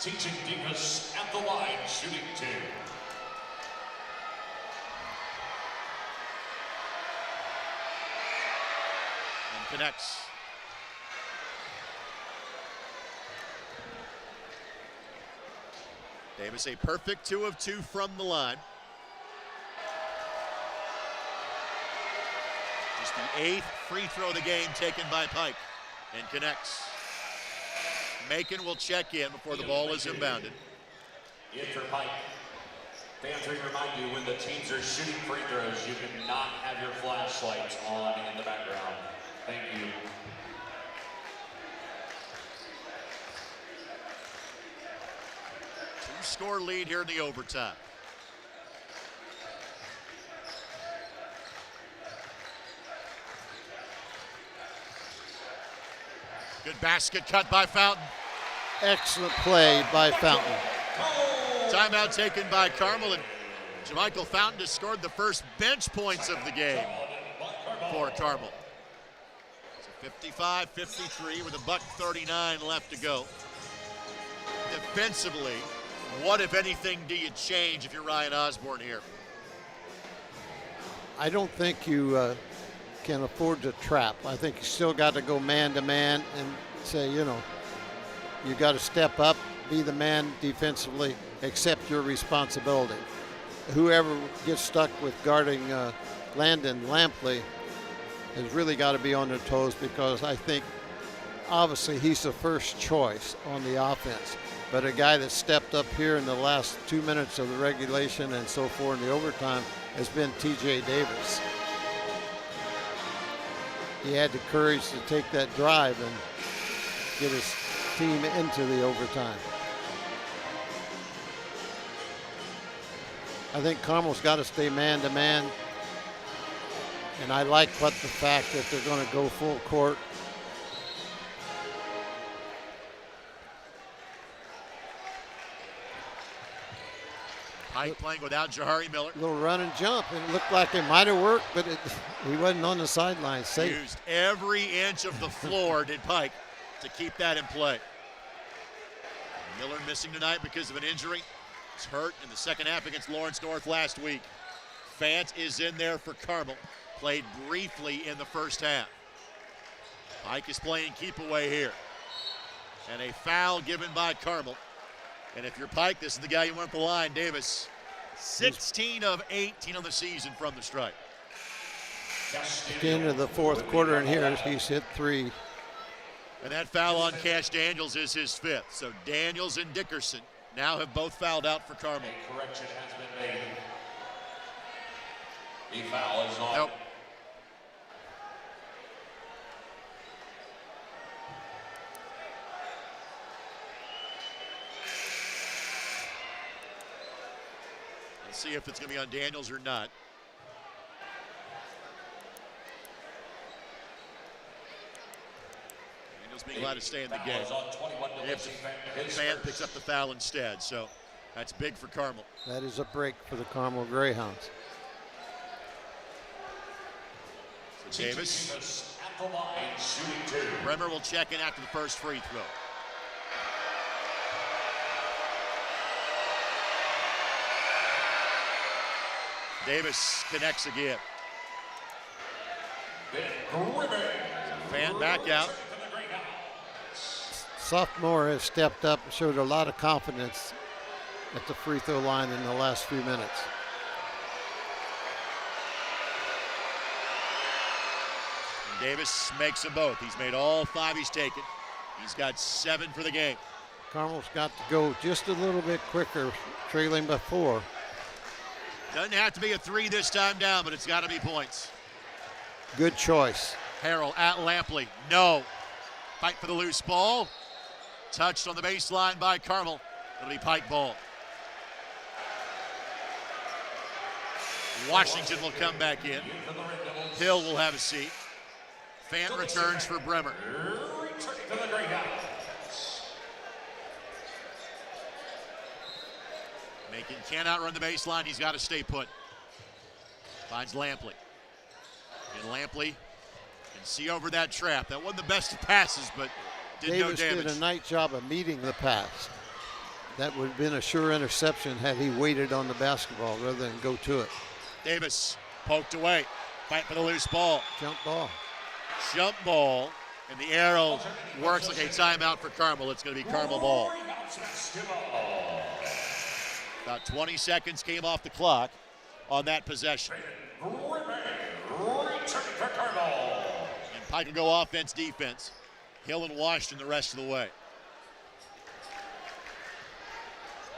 TJ Davis at the line, shooting 2. And connects. Davis a perfect 2 of 2 from the line. Just the 8th free throw of the game taken by Pike, and connects. Macon will check in before the ball is inbounded. In for Pike. Fans, we remind you, when the teams are shooting free throws, you cannot have your flashlights on in the background. Thank you. Score lead here in the overtime. Good basket cut by Fountain. Excellent play by Fountain. Timeout taken by Carmel, and Jermichael Fountain has scored the first bench points of the game for Carmel. It's a 55-53 with $1:39 left to go. Defensively, what, if anything, do you change if you're Ryan Osborne here? I don't think you can afford to trap. I think you still got to go man-to-man and say, you know, you got to step up, be the man defensively, accept your responsibility. Whoever gets stuck with guarding Landon Lampley has really got to be on their toes, because I think obviously he's the first choice on the offense. But a guy that stepped up here in the last 2 minutes of the regulation and so forth in the overtime has been TJ Davis. He had the courage to take that drive and get his team into the overtime. I think Carmel's got to stay man-to-man, And I like the fact that they're going to go full court. Pike playing without Jahari Miller. Little run and jump, and it looked like it might have worked, but he wasn't on the sideline. Safe. Used every inch of the floor, did Pike, to keep that in play. Miller missing tonight because of an injury. He's hurt in the second half against Lawrence North last week. Fant is in there for Carmel. Played briefly in the first half. Pike is playing keep away here. And a foul given by Carmel. And if you're Pike, this is the guy you want at the line, Davis. 16 of 18 on the season from the stripe. At the end of the fourth quarter, and here he's hit 3. And that foul on Cash Daniels is his 5th. So Daniels and Dickerson now have both fouled out for Carmel. A correction has been made. The foul is on. Nope. Let's see if it's going to be on Daniels or not. Daniels being allowed to stay in the game. If Fant picks up the foul instead, so that's big for Carmel. That is a break for the Carmel Greyhounds. So Davis. Bremer will check in after the first free throw. Davis connects again. Fan back out. Sophomore has stepped up and showed a lot of confidence at the free throw line in the last few minutes. And Davis makes them both. He's made all 5 he's taken. He's got 7 for the game. Carmel's got to go just a little bit quicker, trailing by 4. Doesn't have to be a 3 this time down, but it's got to be points. Good choice. Harrell at Lampley. No. Fight for the loose ball. Touched on the baseline by Carmel. It'll be Pike ball. Washington will come back in. Hill will have a seat. Fant returns for Bremer. Macon cannot run the baseline. He's got to stay put. Finds Lampley. And Lampley can see over that trap. That wasn't the best of passes, but did no damage. Davis did a nice job of meeting the pass. That would have been a sure interception had he waited on the basketball rather than go to it. Davis poked away. Fight for the loose ball. Jump ball. Jump ball. And the arrow works like a timeout for Carmel. It's going to be Carmel ball. About 20 seconds came off the clock on that possession. And Pike will go offense, defense. Hill and Washington the rest of the way.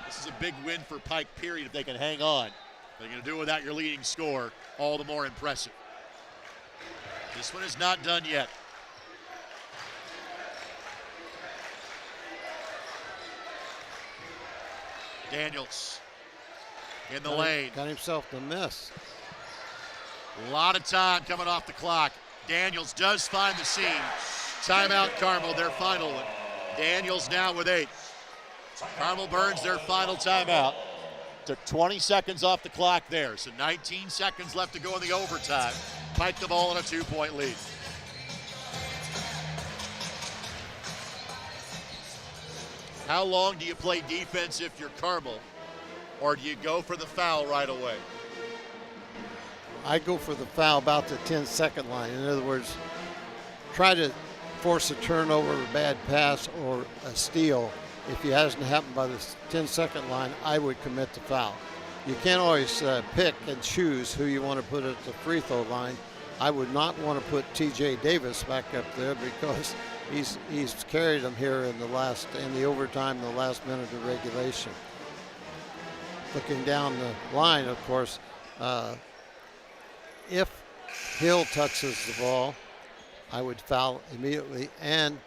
This is a big win for Pike, period, if they can hang on. They're going to do it without your leading scorer, all the more impressive. This one is not done yet. Daniels in the lane. Got himself the miss. A lot of time coming off the clock. Daniels does find the seam. Timeout Carmel, their final one. Daniels now with 8. Carmel burns their final timeout. Took 20 seconds off the clock there, so 19 seconds left to go in the overtime. Pike the ball in a 2-point lead. How long do you play defense if you're Carmel, or do you go for the foul right away? I go for the foul about the 10-second line. In other words, try to force a turnover, a bad pass, or a steal. If it hasn't happened by the 10-second line, I would commit the foul. You can't always pick and choose who you want to put at the free throw line. I would not want to put T.J. Davis back up there because he's carried them here in the overtime, the last minute of regulation. Looking down the line, of course, if Hill touches the ball, I would foul immediately. And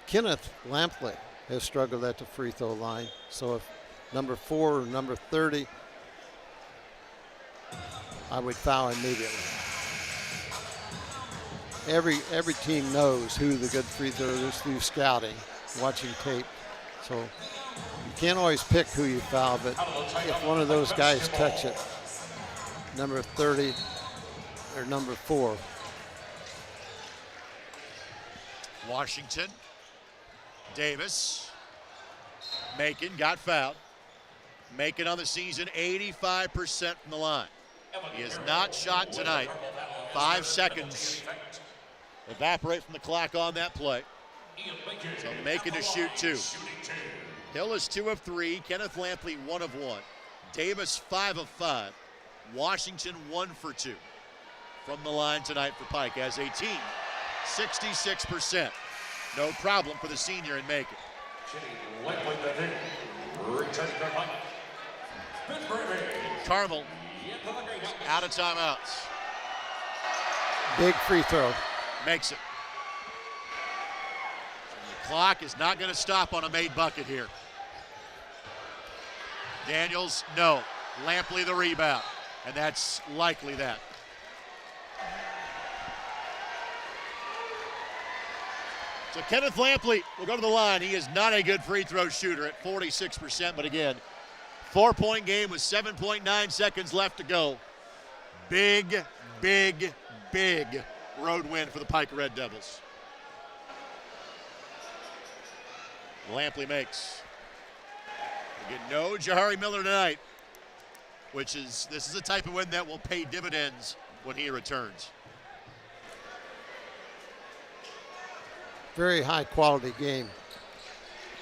Kenneth Lampley has struggled at the free throw line. So if number 4 or number 30, I would foul immediately. every team knows who the good free throws is through scouting, watching tape. So you can't always pick who you foul, but if one of those guys touch it, number 30 or number 4. Washington, Davis, Macon got fouled. Macon on the season 85% from the line. He has not shot tonight. 5 seconds evaporate from the clock on that play. So Macon to shoot 2. Hill is 2 of 3. Kenneth Lampley 1 of 1. Davis 5 of 5. Washington 1 for 2 from the line tonight for Pike as a team. 66%. No problem for the senior in Macon. Carmel out of timeouts. Big free throw. Makes it. The clock is not going to stop on a made bucket here. Daniels, no. Lampley the rebound, and that's likely that. So Kenneth Lampley will go to the line. He is not a good free throw shooter at 46%, but again, 4-point game with 7.9 seconds left to go. Big, big, big road win for the Pike Red Devils. Lampley makes. We get no Jahari Miller tonight, this is a type of win that will pay dividends when he returns. Very high quality game.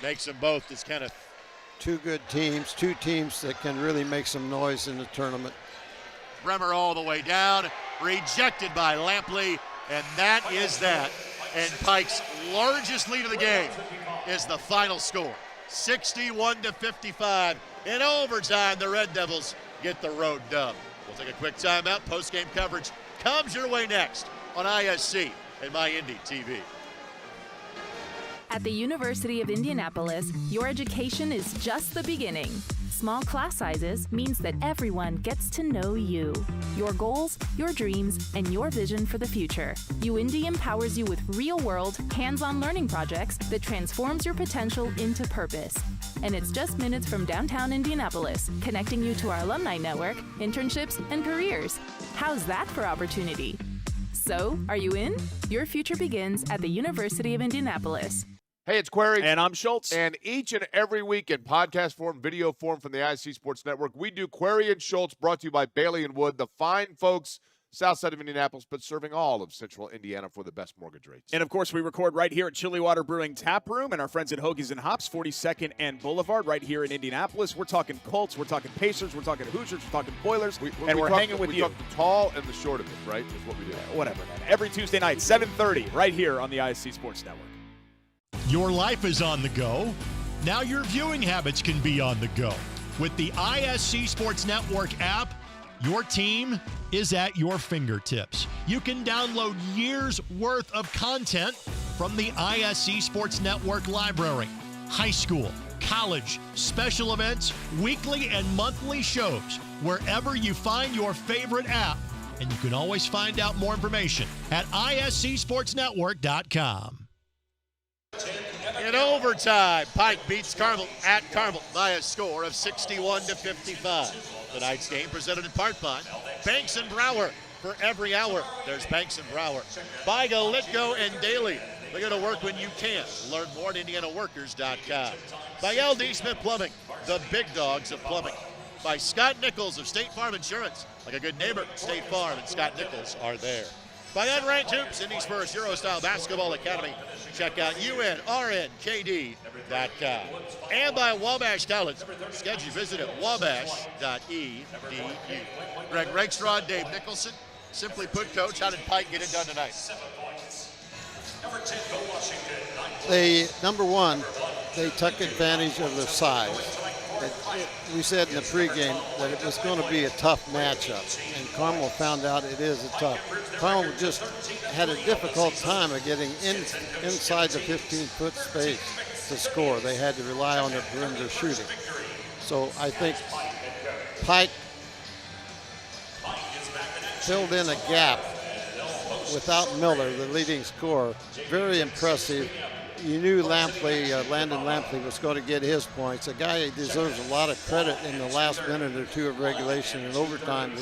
Makes them both, does Kenneth. 2 good teams, 2 teams that can really make some noise in the tournament. Bremer all the way down, rejected by Lampley, and that is that. And Pike's largest lead of the game is the final score, 61-55. In overtime, the Red Devils get the road dub. We'll take a quick timeout. Post-game coverage comes your way next on ISC and MyIndy TV. At the University of Indianapolis, your education is just the beginning. Small class sizes means that everyone gets to know you, your goals, your dreams, and your vision for the future. UIndy empowers you with real-world, hands-on learning projects that transforms your potential into purpose. And it's just minutes from downtown Indianapolis, connecting you to our alumni network, internships, and careers. How's that for opportunity? So, are you in? Your future begins at the University of Indianapolis. Hey, it's Query. And I'm Schultz. And each and every week in podcast form, video form from the ISC Sports Network, we do Query and Schultz, brought to you by Bailey & Wood, the fine folks south side of Indianapolis, but serving all of central Indiana for the best mortgage rates. And, of course, we record right here at Chilly Water Brewing Tap Room and our friends at Hoagies and Hops, 42nd and Boulevard, right here in Indianapolis. We're talking Colts, we're talking Pacers, we're talking Hoosiers, we're talking Boilers, and we're hanging with you. We talk the tall and the short of it, right, is what we do. Whatever, man. Every Tuesday night, 7:30, right here on the ISC Sports Network. Your life is on the go. Now your viewing habits can be on the go. With the ISC Sports Network app, your team is at your fingertips. You can download years' worth of content from the ISC Sports Network library. High school, college, special events, weekly and monthly shows, wherever you find your favorite app. And you can always find out more information at iscsportsnetwork.com. In overtime, Pike beats Carmel at Carmel by a score of 61-55. Tonight's game presented in part by Banks & Brower. For every hour, there's Banks & Brower. By Litco and Daily. They go to work when you can. Learn more at IndianaWorkers.com. By LD Smith Plumbing, the big dogs of plumbing. By Scott Nichols of State Farm Insurance. Like a good neighbor, State Farm and Scott Nichols are there. By Unranked Hoops, Indy's first Euro-style basketball academy. Check out UNRNKD.com. And by Wabash College. Schedule your visit at wabash.edu. Greg Rakestraw, Dave Nicholson. Simply put, Coach, how did Pike get it done tonight? Number one, they took advantage of their size. We said in the pregame that it was going to be a tough matchup, and Carmel found out it is a tough. Carmel just had a difficult time of getting inside the 15-foot space to score. They had to rely on their perimeter shooting. So I think Pike filled in a gap without Miller, the leading scorer. Very impressive. You knew Landon Lampley was going to get his points. A guy who deserves a lot of credit in the last minute or two of regulation and overtime,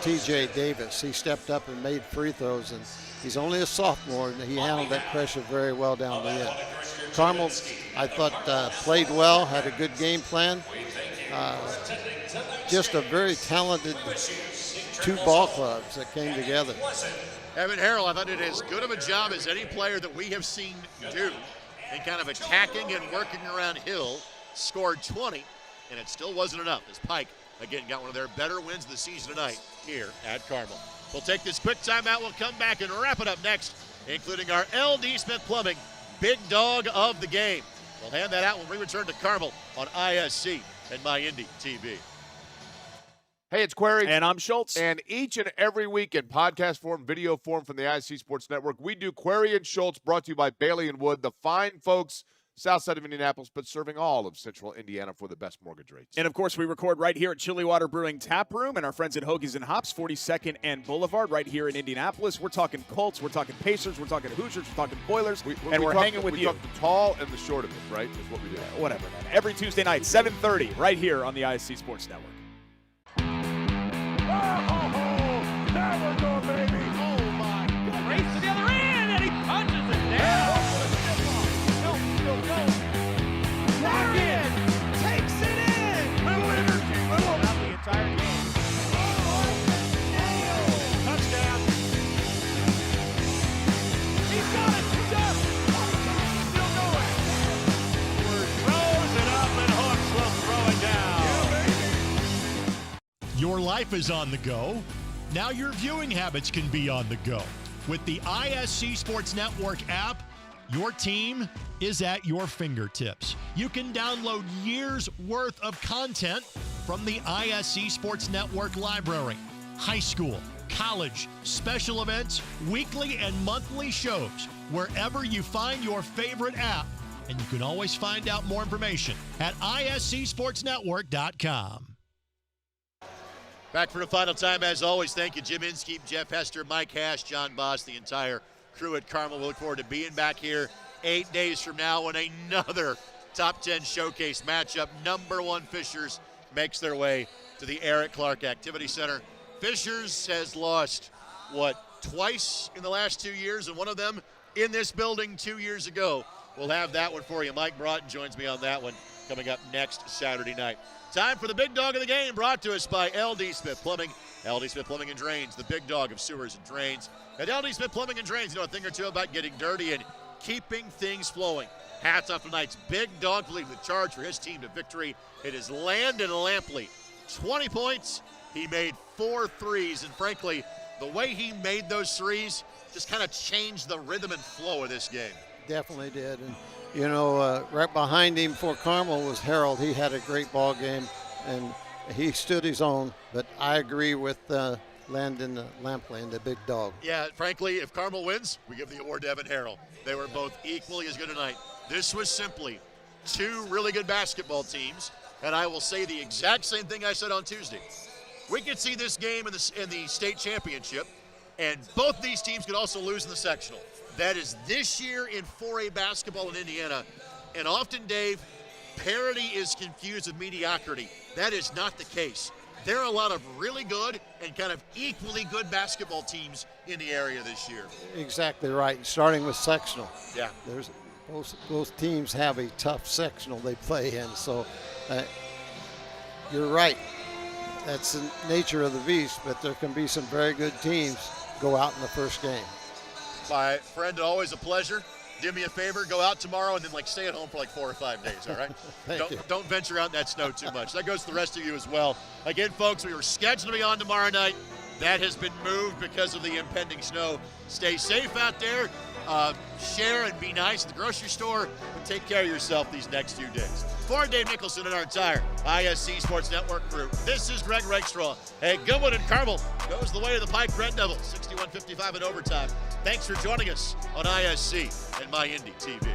T.J. Davis. He stepped up and made free throws, and he's only a sophomore, and he handled that pressure very well down the end. Carmel, I thought, played well, had a good game plan. Just a very talented two ball clubs that came together. Evan Harrell, I thought did as good of a job as any player that we have seen do in kind of attacking and working around Hill. Scored 20, and it still wasn't enough as Pike, again, got one of their better wins of the season tonight here at Carmel. We'll take this quick timeout. We'll come back and wrap it up next, including our LD Smith Plumbing Big Dog of the Game. We'll hand that out when we return to Carmel on ISC and MyIndy TV. Hey, it's Query. And I'm Schultz. And each and every week in podcast form, video form from the ISC Sports Network, we do Query and Schultz, brought to you by Bailey & Wood, the fine folks south side of Indianapolis, but serving all of central Indiana for the best mortgage rates. And, of course, we record right here at Chilly Water Brewing Tap Room and our friends at Hoagies and Hops, 42nd and Boulevard, right here in Indianapolis. We're talking Colts, we're talking Pacers, we're talking Hoosiers, we're talking Boilers, and we're hanging with you. We talk the tall and the short of it, right, is what we do. Whatever, man. Every Tuesday night, 7:30, right here on the ISC Sports Network. There we go, baby. Oh, my God. Race to the other end, and he punches it down. Go. Walk in. Takes it in. Little energy. Not the entire game. Touchdown. He's got it. He's up. Still going. Throws it up, and Hooks will throw it down. Yeah, baby. Your life is on the go. Now your viewing habits can be on the go. With the ISC Sports Network app, your team is at your fingertips. You can download years' worth of content from the ISC Sports Network library. High school, college, special events, weekly and monthly shows, wherever you find your favorite app. And you can always find out more information at iscsportsnetwork.com. Back for the final time, as always. Thank you, Jim Inskeep, Jeff Hester, Mike Hash, John Boss, the entire crew at Carmel. We look forward to being back here 8 days from now when another top 10 showcase matchup. Number one Fishers makes their way to the Eric Clark Activity Center. Fishers has lost, twice in the last 2 years, and one of them in this building 2 years ago. We'll have that one for you. Mike Broughton joins me on that one coming up next Saturday night. Time for the big dog of the game, brought to us by LD Smith Plumbing. LD Smith Plumbing and Drains, the big dog of sewers and drains. At LD Smith Plumbing and Drains, you know a thing or two about getting dirty and keeping things flowing. Hats off tonight's big dog for leading the charge for his team to victory. It is Landon Lampley. 20 points. He made 4 threes, and frankly, the way he made those threes just kind of changed the rhythm and flow of this game. Definitely did. And you know, right behind him for Carmel was Harold. He had a great ball game, and he stood his own. But I agree with Landon Lampley and the big dog. Yeah, frankly, if Carmel wins, we give the award to Evan Harrell. They were both equally as good tonight. This was simply 2 really good basketball teams, and I will say the exact same thing I said on Tuesday. We could see this game in the state championship, and both these teams could also lose in the sectional. That is this year in 4A basketball in Indiana. And often, Dave, parity is confused with mediocrity. That is not the case. There are a lot of really good and kind of equally good basketball teams in the area this year. Exactly right. Starting with sectional. Yeah. Both teams have a tough sectional they play in. So you're right. That's the nature of the beast, but there can be some very good teams go out in the first game. My friend, always a pleasure. Do me a favor, go out tomorrow and then stay at home for 4 or 5 days, all right? Don't venture out in that snow too much. That goes to the rest of you as well. Again, folks, we were scheduled to be on tomorrow night. That has been moved because of the impending snow. Stay safe out there. Share and be nice at the grocery store, but take care of yourself these next few days. For Dave Nicholson and our entire ISC Sports Network crew, this is Greg Rakestraw. Hey, Goodwood and Carmel goes the way of the Pike Red Devils, 61-55 in overtime. Thanks for joining us on ISC and MyIndy TV.